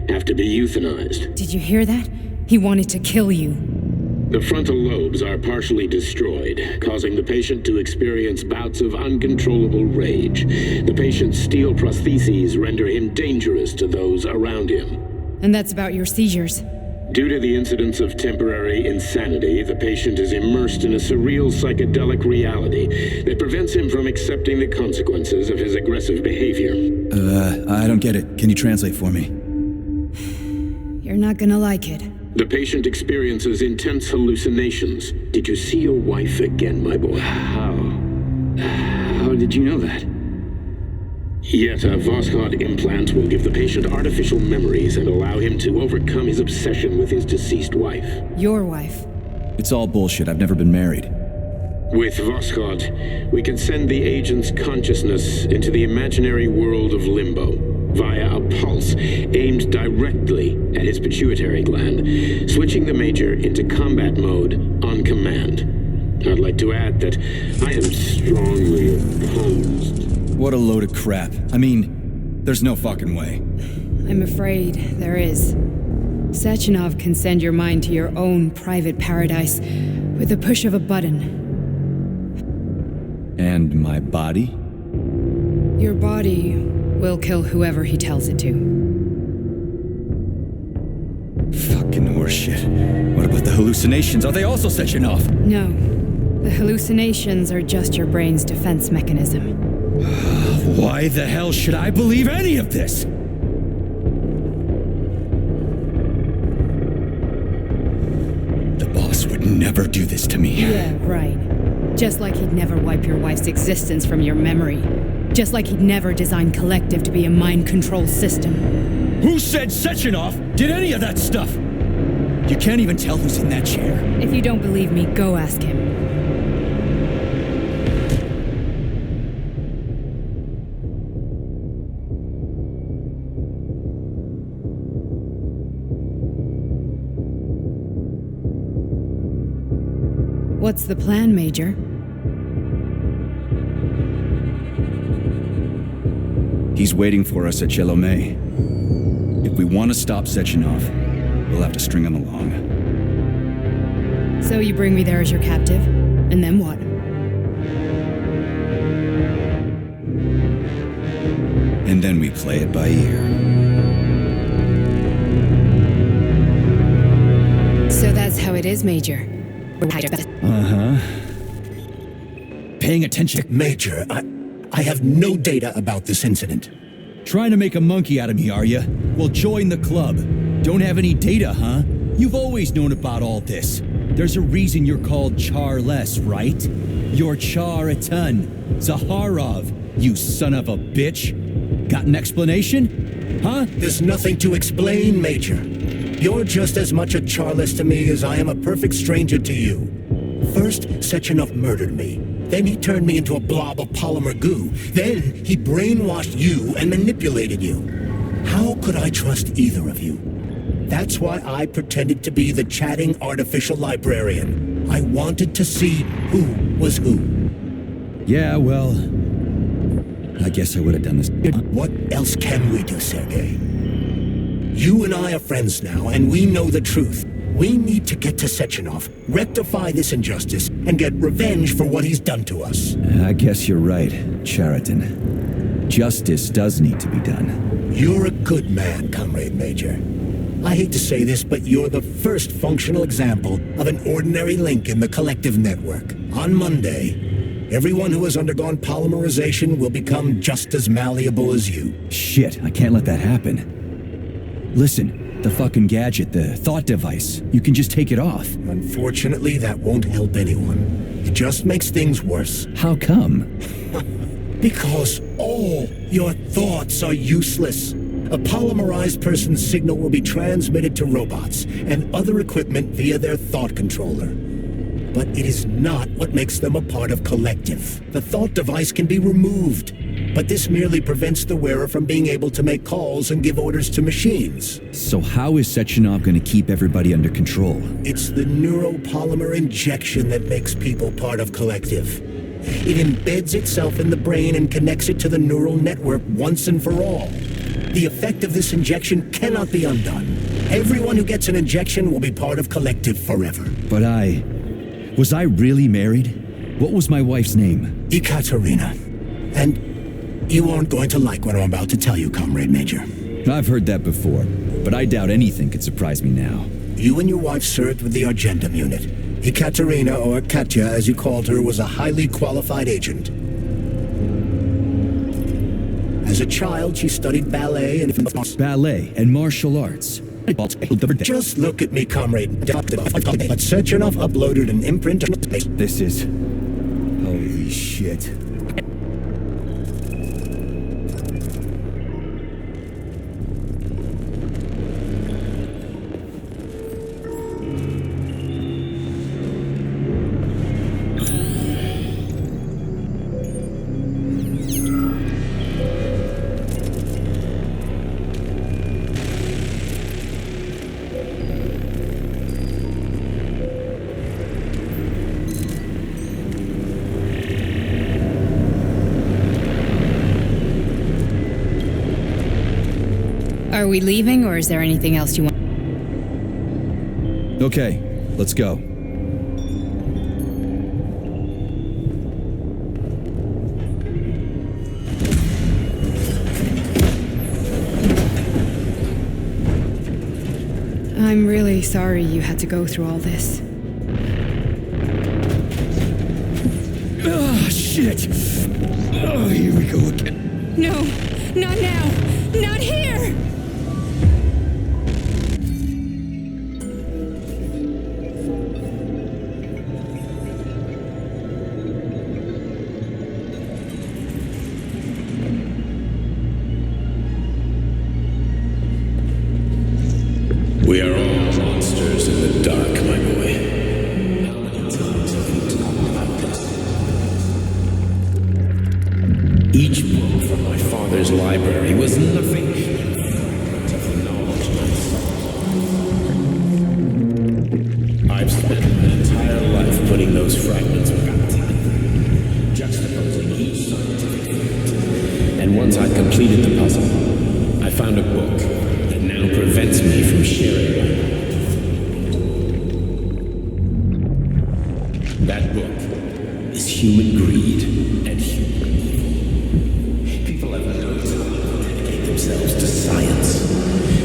have to be euthanized. Did you hear that? He wanted to kill you. The frontal lobes are partially destroyed, causing the patient to experience bouts of uncontrollable rage. The patient's steel prostheses render him dangerous to those around him. And that's about your seizures. Due to the incidence of temporary insanity, the patient is immersed in a surreal psychedelic reality that prevents him from accepting the consequences of his aggressive behavior. I don't get it. Can you translate for me? You're not gonna like it. The patient experiences intense hallucinations. Did you see your wife again, my boy? How did you know that? Yet a Voskhod implant will give the patient artificial memories and allow him to overcome his obsession with his deceased wife. Your wife. It's all bullshit. I've never been married. With Voskhod, we can send the agent's consciousness into the imaginary world of limbo via a pulse aimed directly at his pituitary gland, switching the Major into combat mode on command. I'd like to add that I am strongly opposed. What a load of crap. I mean, there's no fucking way. I'm afraid there is. Sechenov can send your mind to your own private paradise with the push of a button. And my body? Your body will kill whoever he tells it to. Fucking horseshit. What about the hallucinations? Are they also Sechenov? No. The hallucinations are just your brain's defense mechanism. Why the hell should I believe any of this? The boss would never do this to me. Yeah, right. Just like he'd never wipe your wife's existence from your memory. Just like he'd never design Collective to be a mind control system. Who said Sechenov did any of that stuff? You can't even tell who's in that chair. If you don't believe me, go ask him. What's the plan, Major? He's waiting for us at Chelomey. If we want to stop Sechenov, we'll have to string him along. So you bring me there as your captive, and then what? And then we play it by ear. So that's how it is, Major. Uh-huh. Paying attention. Major, I have no data about this incident. Trying to make a monkey out of me, are you? Well, join the club. Don't have any data, huh? You've always known about all this. There's a reason you're called Charless, right? You're Char-a-ton. Zaharov, you son of a bitch. Got an explanation? Huh? There's nothing to explain, Major. You're just as much a Charless to me as I am a perfect stranger to you. First, Sechenov murdered me. Then he turned me into a blob of polymer goo. Then he brainwashed you and manipulated you. How could I trust either of you? That's why I pretended to be the chatting artificial librarian. I wanted to see who was who. Yeah, well, I guess I would have done this. What else can we do, Sergei? You and I are friends now, and we know the truth. We need to get to Sechenov, rectify this injustice, and get revenge for what he's done to us. I guess you're right, Chariton. justice does need to be done. You're a good man, Comrade Major. I hate to say this, but you're the first functional example of an ordinary link in the collective network. On Monday, everyone who has undergone polymerization will become just as malleable as you. Shit, I can't let that happen. Listen, the fucking gadget, the thought device, you can just take it off. Unfortunately, that won't help anyone. It just makes things worse. How come? Because all your thoughts are useless. A polymerized person's signal will be transmitted to robots and other equipment via their thought controller. But it is not what makes them a part of collective. The thought device can be removed, but this merely prevents the wearer from being able to make calls and give orders to machines. So how is Sechenov going to keep everybody under control? It's the neuropolymer injection that makes people part of collective. It embeds itself in the brain and connects it to the neural network once and for all. The effect of this injection cannot be undone. Everyone who gets an injection will be part of collective forever. But was I really married? What was my wife's name? Ekaterina. And you aren't going to like what I'm about to tell you, Comrade Major. I've heard that before, but I doubt anything could surprise me now. You and your wife served with the Armaggedon unit. Ekaterina, or Katya as you called her, was a highly qualified agent. As a child, she studied ballet and martial arts. Just look at me, Comrade. But Sechenov uploaded an imprint. This is... holy shit. Are we leaving, or is there anything else you want? Okay, let's go. I'm really sorry you had to go through all this. Oh, shit! Oh, here we go again. No, not now! Not here! We are all monsters in the dark, my boy. How many times have we talked about this? Each book from my father's library was nothing but the knowledge myself. I've spent my entire life putting those fragments back together, juxtaposing each scientific fact. And once I'd completed the puzzle, I found a book that now prevents me from sharing my knowledge. That book is human greed and human evil. People have no time to dedicate themselves to science.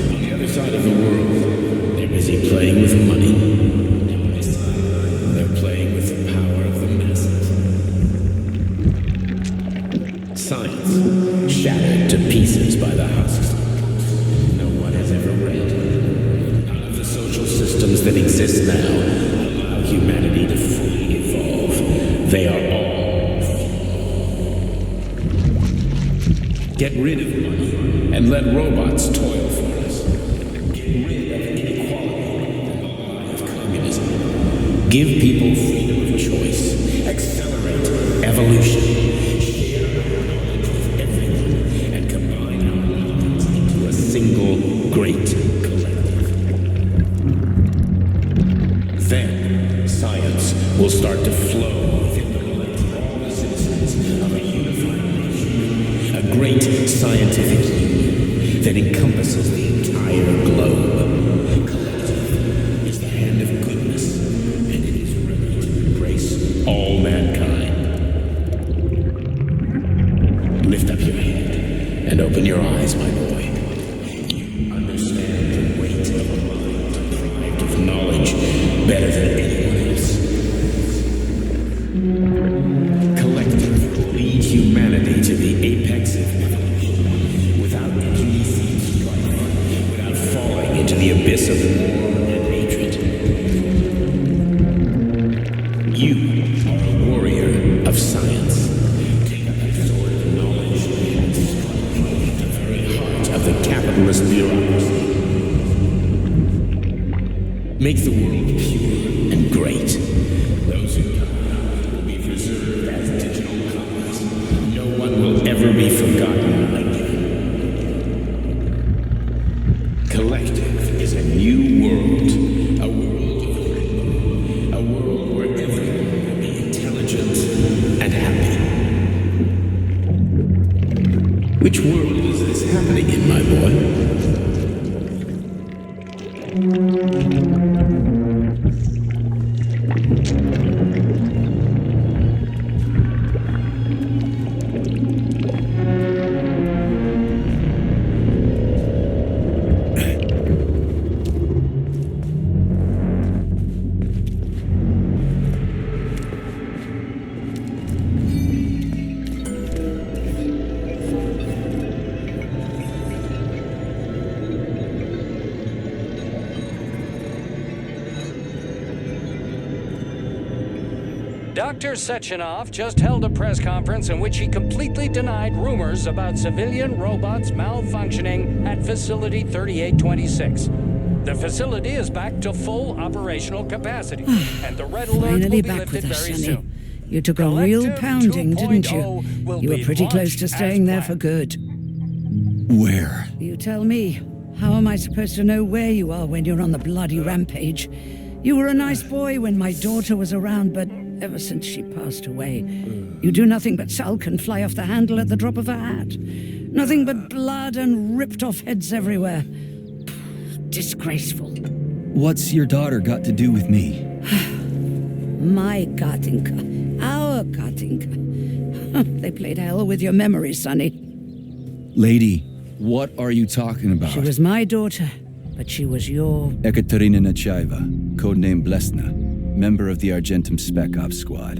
On the other side of the world, they're busy playing with money. And on this side, they're playing with the power of the masses. Science shattered to pieces by the husks. No one has ever read. None of the social systems that exist now allow humanity to fully evolve. They are all flawed. Get rid of money and let robots toil for us. Get rid of inequality and the lie of communism. Give people freedom of choice. Accelerate evolution. Share our knowledge with everyone and combine our minds into a single great collective. Then science will start to flow within the mind of all the citizens of a unified nation. A great scientific union that encompasses the entire globe. Collective is the hand of goodness, and it is ready to embrace all mankind. Lift up your head. into the abyss of war and hatred. You are a warrior of science. Take up the sword of knowledge and strike the very heart of the capitalist bureaucracy. Make the world pure and great. Those who die will be preserved as digital copies. No one will ever be forgotten again. Collective is a new world. A world where everyone will be intelligent and happy. Which world is this happening in, my boy? Dr. Sechenov just held a press conference in which he completely denied rumors about civilian robots malfunctioning at Facility 3826. The facility is back to full operational capacity, and the red alert will Finally be back lifted with us, very Sonny. soon. You took a real Collective pounding, didn't 2.0 you? will You were be pretty close to launched staying as there for planned. good. Where? You tell me. How am I supposed to know where you are when you're on the bloody rampage? You were a nice boy when my daughter was around, but ever since she passed away, you do nothing but sulk and fly off the handle at the drop of a hat. Nothing but blood and ripped off heads everywhere. Disgraceful. What's your daughter got to do with me? My Katinka. Our Katinka. They played hell with your memory, Sonny. Lady, what are you talking about? She was my daughter, but she was your... Ekaterina Nechaeva, codename Blesna, member of the Argentum Spec Ops squad.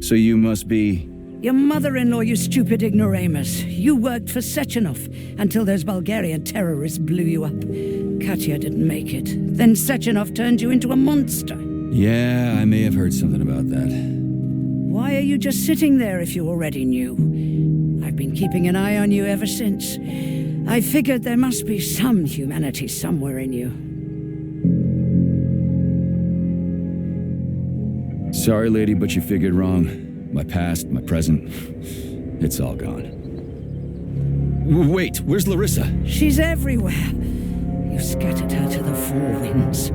So you must be... Your mother-in-law, you stupid ignoramus. You worked for Sechenov until those Bulgarian terrorists blew you up. Katya didn't make it. Then Sechenov turned you into a monster. Yeah, I may have heard something about that. Why are you just sitting there if you already knew? I've been keeping an eye on you ever since. I figured there must be some humanity somewhere in you. Sorry, lady, but you figured wrong. My past, my present, it's all gone. Wait, where's Larissa? She's everywhere. You scattered her to the four winds.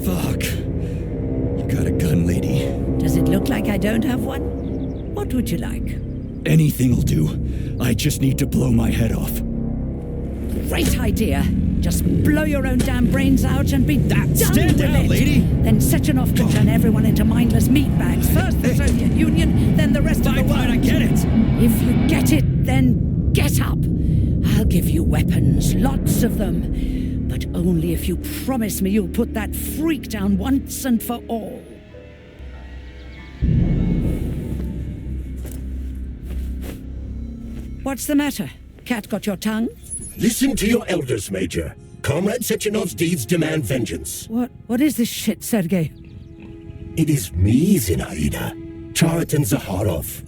Fuck. You got a gun, lady. Does it look like I don't have one? What would you like? Anything'll do. I just need to blow my head off. Great idea. Just blow your own damn brains out and be done Stand with down, it. lady. Then Sechenov could turn everyone into mindless meatbags. First the Soviet Union, then the rest of the world. I get it. If you get it, then get up. I'll give you weapons, lots of them. But only if you promise me you'll put that freak down once and for all. What's the matter? Cat got your tongue? Listen to your elders, Major. Comrade Sechenov's deeds demand vengeance. What is this shit, Sergei? It is me, Zinaida. Chariton Zaharov.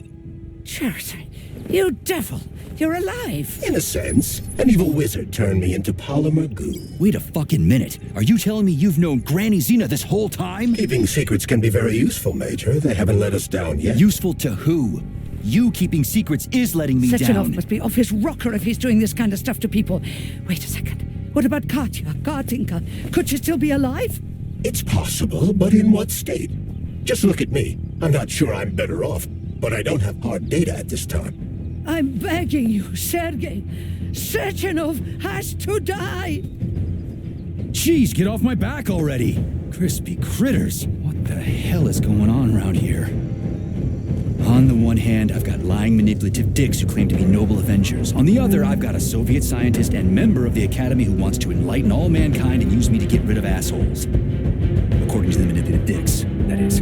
Chariton, you devil! You're alive! In a sense, an evil wizard turned me into polymer goo. Wait a fucking minute. Are you telling me you've known Granny Xena this whole time? Keeping secrets can be very useful, Major. They haven't let us down yet. Useful to who? You keeping secrets is letting me Sechenov down. must be off his rocker if he's doing this kind of stuff to people. Wait a second. What about Katya, Katinka? Could she still be alive? It's possible, but in what state? Just look at me. I'm not sure I'm better off, but I don't have hard data at this time. I'm begging you, Sergei. Sechenov has to die! Jeez, get off my back already! Crispy critters. What the hell is going on around here? On the one hand, I've got lying, manipulative dicks who claim to be noble avengers. On the other, I've got a Soviet scientist and member of the Academy who wants to enlighten all mankind and use me to get rid of assholes. According to the manipulative dicks, that is.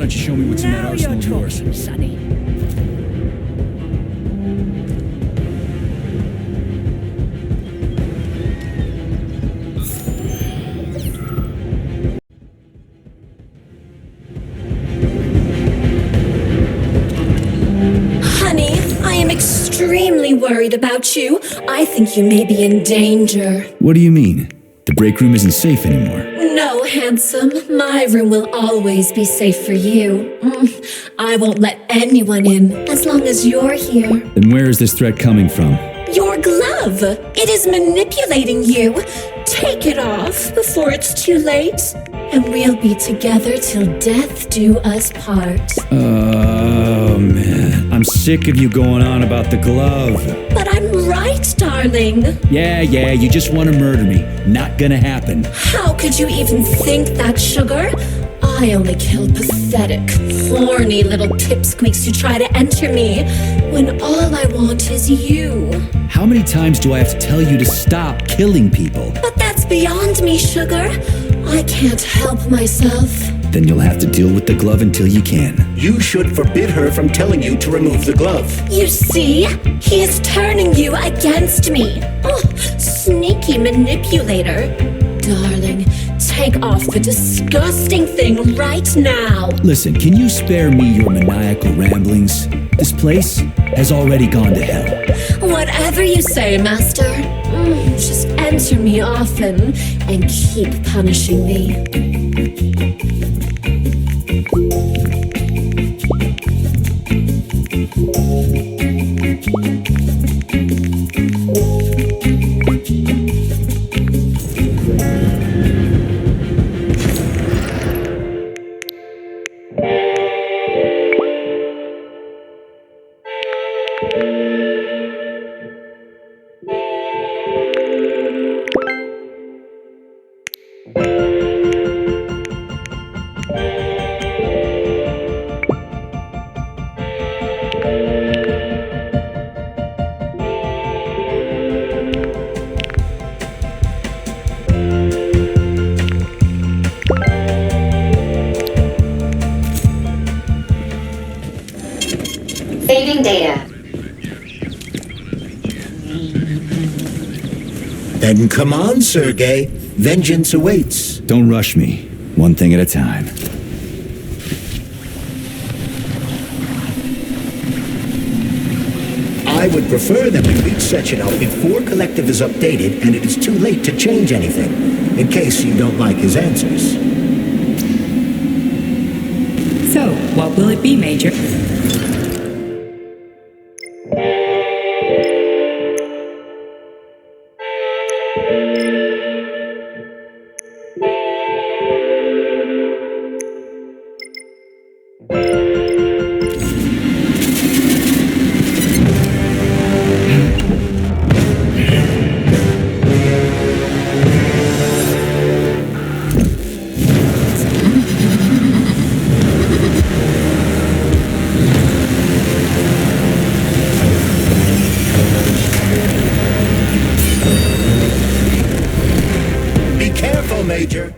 don't you show me what's in that Now arsenal you're of yours? talking, Sonny. Honey, I am extremely worried about you. I think you may be in danger. What do you mean? The break room isn't safe anymore. No, handsome. My room will always be safe for you. I won't let anyone in as long as you're here. Then where is this threat coming from? Your glove! It is manipulating you. Take it off before it's too late, and we'll be together till death do us part. Oh, man. I'm sick of you going on about the glove. But I'm right, darling. Yeah, you just want to murder me. Not gonna happen. How could you even think that, sugar? I only kill pathetic, horny little pipsqueaks who try to enter me, when all I want is you. How many times do I have to tell you to stop killing people? But that's beyond me, sugar. I can't help myself. Then you'll have to deal with the glove until you can. You should forbid her from telling you to remove the glove. You see? He is turning you against me. Oh, sneaky manipulator. Darling, take off the disgusting thing right now. Listen, can you spare me your maniacal ramblings? This place has already gone to hell. Whatever you say, Master. Just enter me often and keep punishing me. Saving data. Then come on, Sergei. Vengeance awaits. Don't rush me. One thing at a time. I would prefer that we reach Sechenov before Collective is updated and it is too late to change anything, in case you don't like his answers. So, what will it be, Major? Major.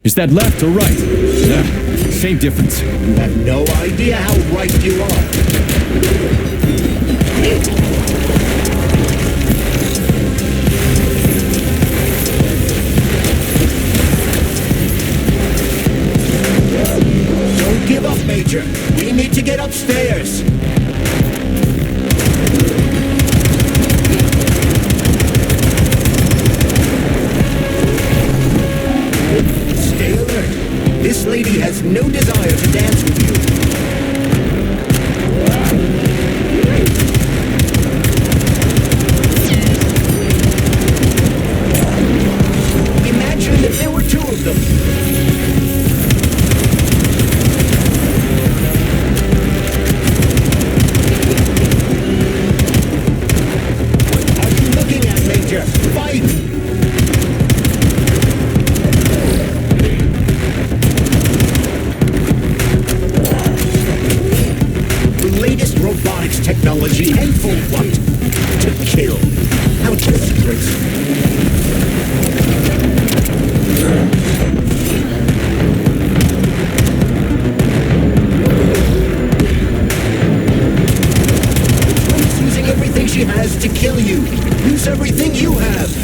Is that left or right? Yeah, same difference. You have no idea how right you are. Don't give up, Major. We need to get upstairs. Stay alert. This lady has no desire to dance with you. Imagine if there were two of them. use everything you have!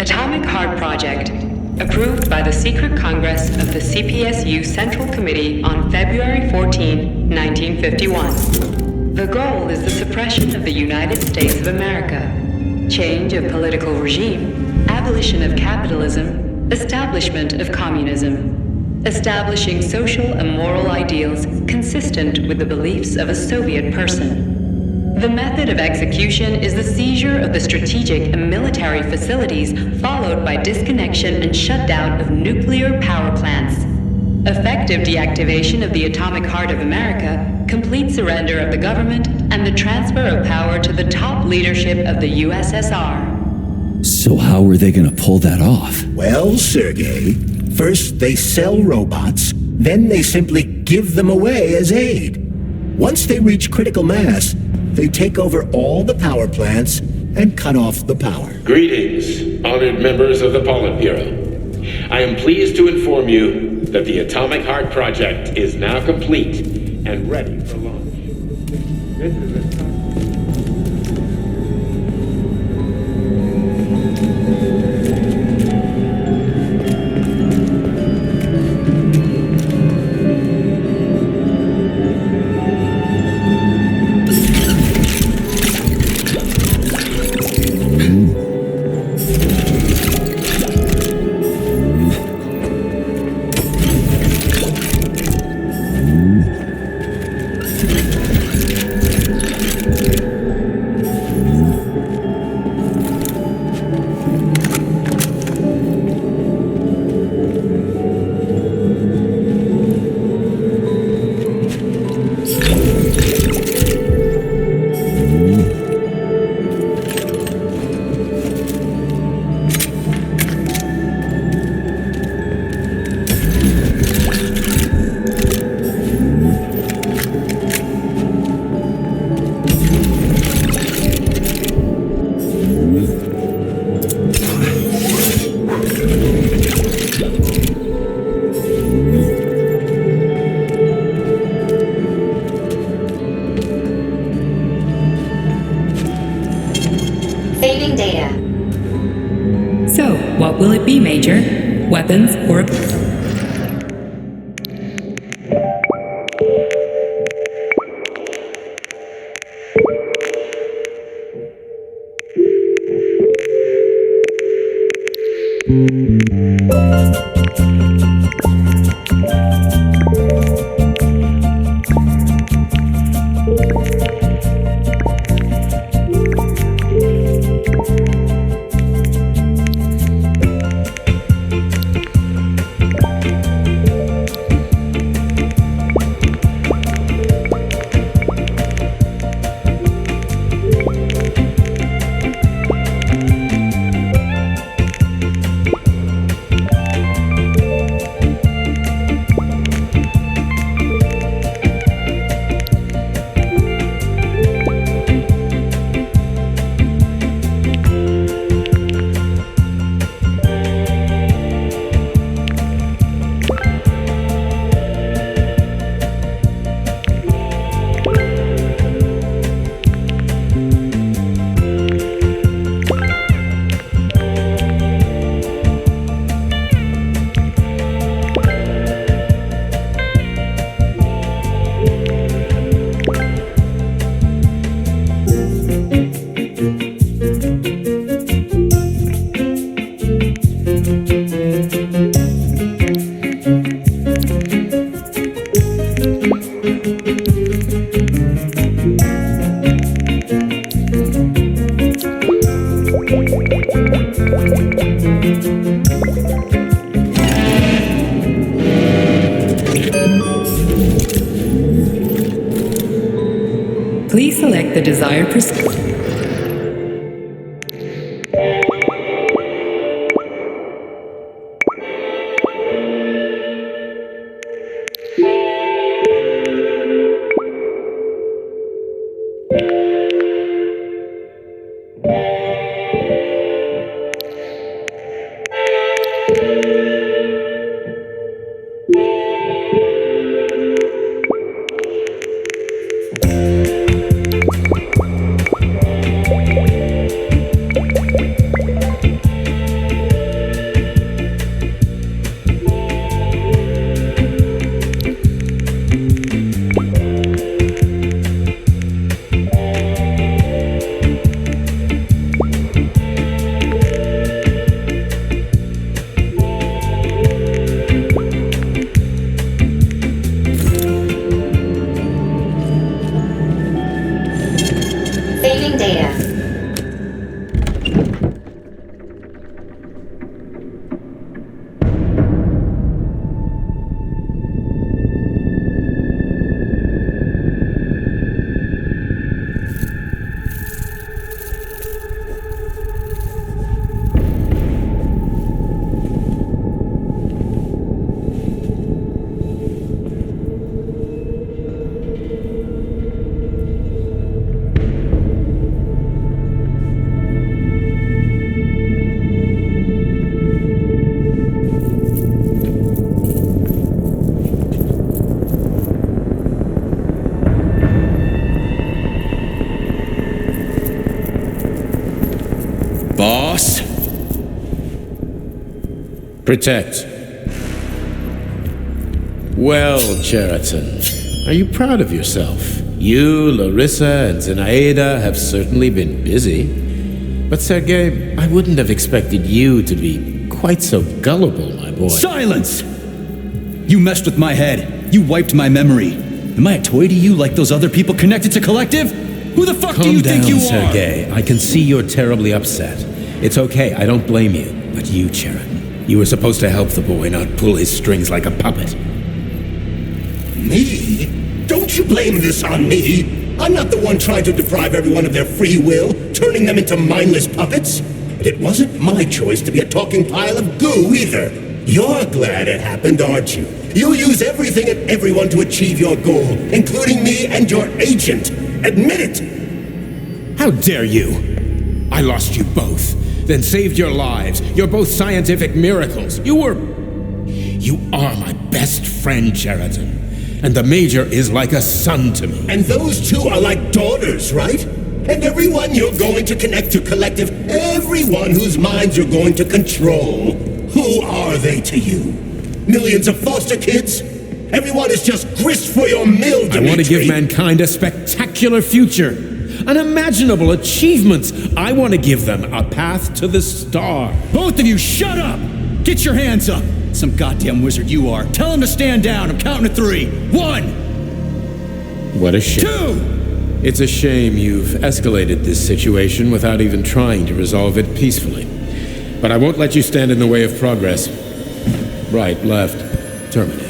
Atomic Heart Project, approved by the Secret Congress of the CPSU Central Committee on February 14, 1951. The goal is the suppression of the United States of America, change of political regime, abolition of capitalism, establishment of communism, establishing social and moral ideals consistent with the beliefs of a Soviet person. The method of execution is the seizure of the strategic and military facilities, followed by disconnection and shutdown of nuclear power plants. Effective deactivation of the atomic heart of America, complete surrender of the government, and the transfer of power to the top leadership of the USSR. So how are they gonna pull that off? Well, Sergei, first they sell robots, then they simply give them away as aid. Once they reach critical mass, they take over all the power plants and cut off the power. Greetings. honored members of the Politburo. I am pleased to inform you that the Atomic Heart Project is now complete and ready for launch. This is a Saving data. So, what will it be, Major? Weapons or... Please select the desired procedure. Protect. Well, Cheriton, are you proud of yourself? You, Larissa, and Zenaida have certainly been busy. But Sergei, I wouldn't have expected you to be quite so gullible, my boy. Silence! You messed with my head. You wiped my memory. Am I a toy to you like those other people connected to Collective? Who the fuck do you think you are? Calm down, Sergei. I can see you're terribly upset. It's okay, I don't blame you. But you, Cheriton, you were supposed to help the boy, not pull his strings like a puppet. Me? Don't you blame this on me? I'm not the one trying to deprive everyone of their free will, turning them into mindless puppets. And it wasn't my choice to be a talking pile of goo either. You're glad it happened, aren't you? You'll use everything and everyone to achieve your goal, including me and your agent. Admit it! How dare you? I lost you both, then saved your lives. You're both scientific miracles. You are my best friend, Cheriton. And the Major is like a son to me. And those two are like daughters, right? And everyone you're going to connect to Collective, everyone whose minds you're going to control, who are they to you? Millions of foster kids? Everyone is just grist for your mill, Dimitri. I want to give mankind a spectacular future, unimaginable achievements. I want to give them a path to the star. Both of you, shut up! Get your hands up! Some goddamn wizard you are. Tell him to stand down. I'm counting to 3. 1! What a shame. 2! It's a shame you've escalated this situation without even trying to resolve it peacefully. But I won't let you stand in the way of progress. Right, left, terminate.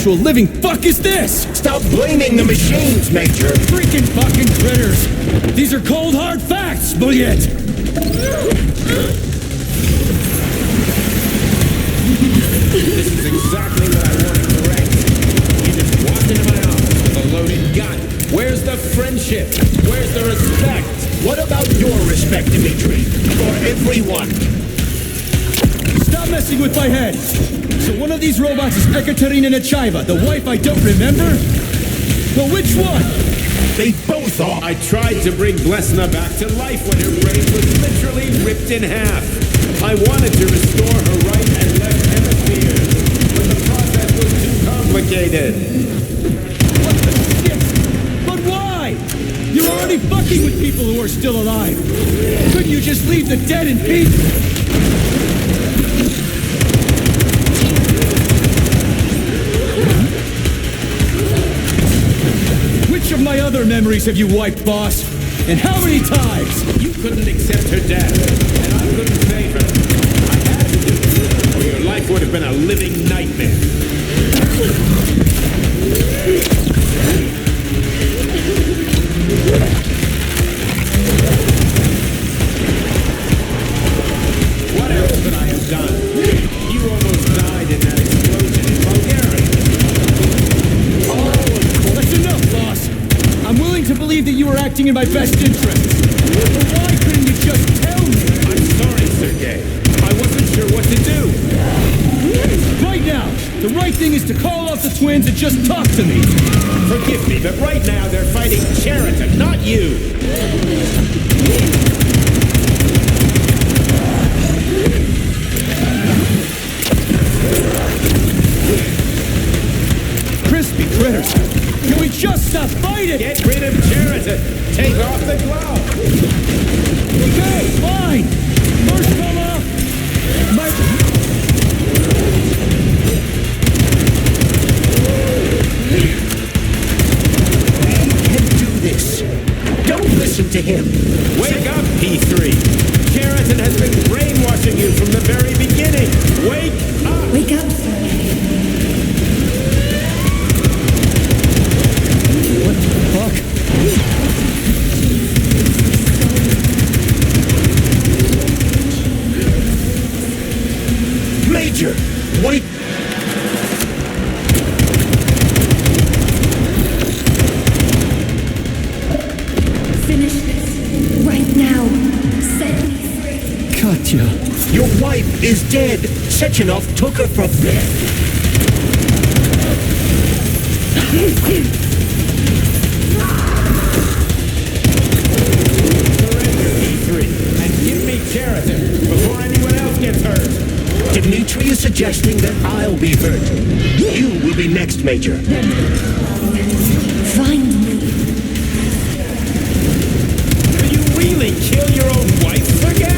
Living fuck is this? Stop blaming the machines, Major. Freaking fucking critters. These are cold hard facts, Bulliet. This is exactly what I wanted to write. You just walked into my office with a loaded gun. Where's the friendship? Where's the respect? What about your respect, Dimitri? For everyone. Stop messing with my head. So one of these robots is Ekaterina Nechaeva, the wife I don't remember? Well, which one? They both are. I tried to bring Blesna back to life when her brain was literally ripped in half. I wanted to restore her right and left hemispheres, but the process was too complicated. What the shit? But why? You're already fucking with people who are still alive. Couldn't you just leave the dead in peace? Which of my other memories have you wiped, boss? And how many times? You couldn't accept her death, and I couldn't save her. I had to do it, or your life would have been a living nightmare. What else could I have done? You almost died in that explosion in Bulgaria. That's enough, boss. I'm willing to believe that you were acting in my best interests. But why couldn't you just tell me? I'm sorry, Sergei. I wasn't sure what to do. Right now, the right thing is to call off the twins and just talk to me. Forgive me, but right now they're fighting Cheriton, not you. Crispy critters. Can we just stop fighting? Get rid of Cheriton. Sheraton! Take off the glove! Okay, fine! First fella! Don't listen to him. Wake up, P3! Sheraton has been brainwashing you from the very beginning! Wake up! Wake up. What the fuck? Major, wait. Finish this. Right now. Set me free. Katya. Your wife is dead. Sechenov took her from there. Surrender, P3, and give me Sheraton before anyone else gets hurt! Dmitri is suggesting that I'll be hurt. You will be next, Major. Find me. Will you really kill your own wife for gay?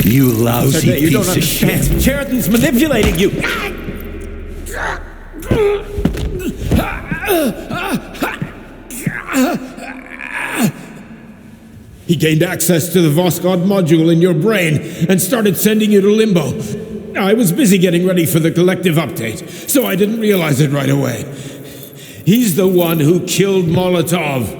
You lousy You don't piece of shit. understand. Sheraton's manipulating you! He gained access to the Voskhod module in your brain and started sending you to Limbo. I was busy getting ready for the collective update, so I didn't realize it right away. He's the one who killed Molotov.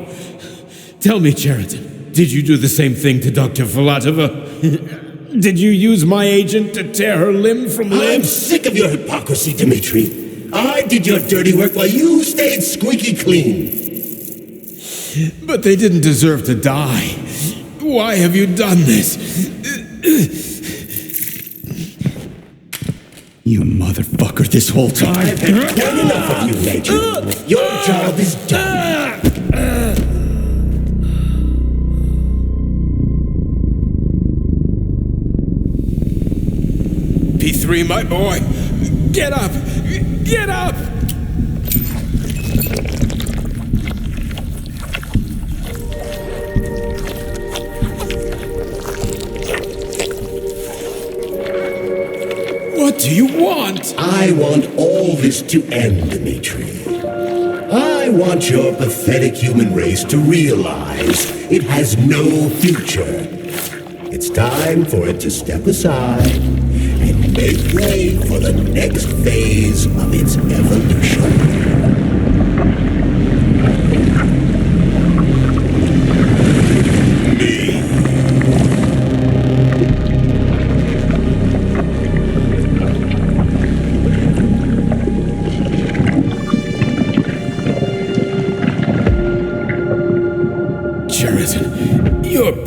Tell me, Sheraton, did you do the same thing to Dr. Filatova? Did you use my agent to tear her limb from limb? I'm sick of your hypocrisy, Dmitri. I did your dirty work while you stayed squeaky clean. But they didn't deserve to die. Why have you done this? You motherfucker this whole time. I've had quite enough of you, Major. Your job is done. P3, my boy! Get up! Get up! What do you want? I want all this to end, Dmitri. I want your pathetic human race to realize it has no future. It's time for it to step aside and make way for the next phase of its evolution.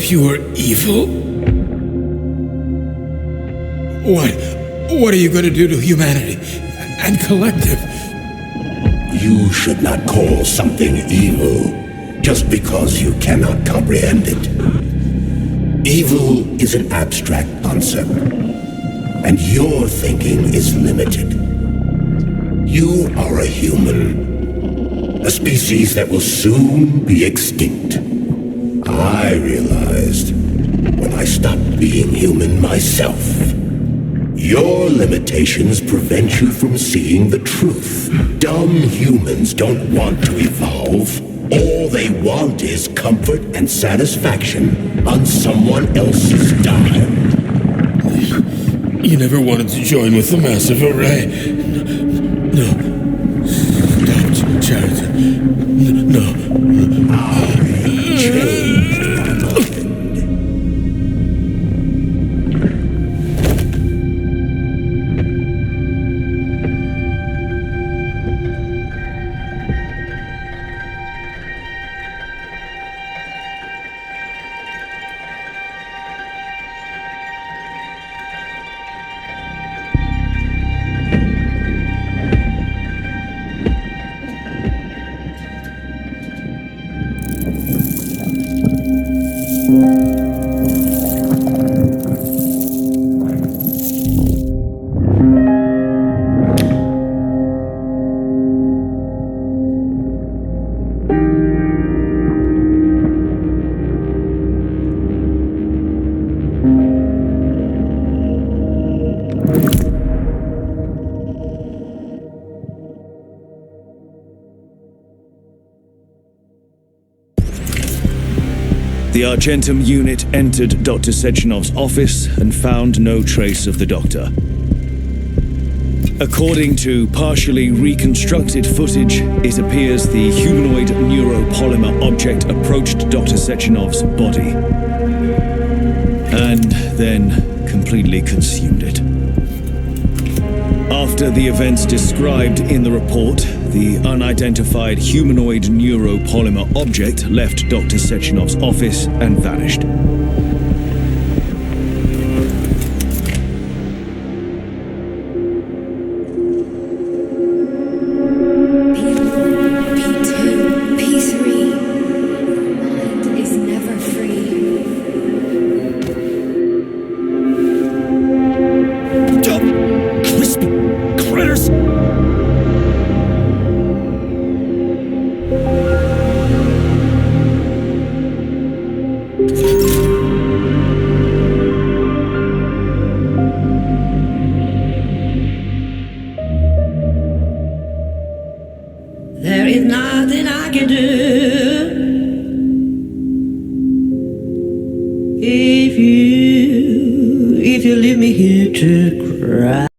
pure evil? What are you going to do to humanity and collective? You should not call something evil just because you cannot comprehend it. Evil is an abstract concept, and your thinking is limited. You are a human, a species that will soon be extinct. I realized when I stopped being human myself. Your limitations prevent you from seeing the truth. Dumb humans don't want to evolve. All they want is comfort and satisfaction on someone else's dime. You never wanted to join with the massive array. No. Stop, Chariton. No. I changed my mind. The Argentum unit entered Dr. Sechenov's office and found no trace of the doctor. According to partially reconstructed footage, it appears the humanoid neuropolymer object approached Dr. Sechenov's body and then completely consumed it. After the events described in the report, the unidentified humanoid neuropolymer object left Dr. Sechenov's office and vanished. There is nothing I can do if you leave me here to cry.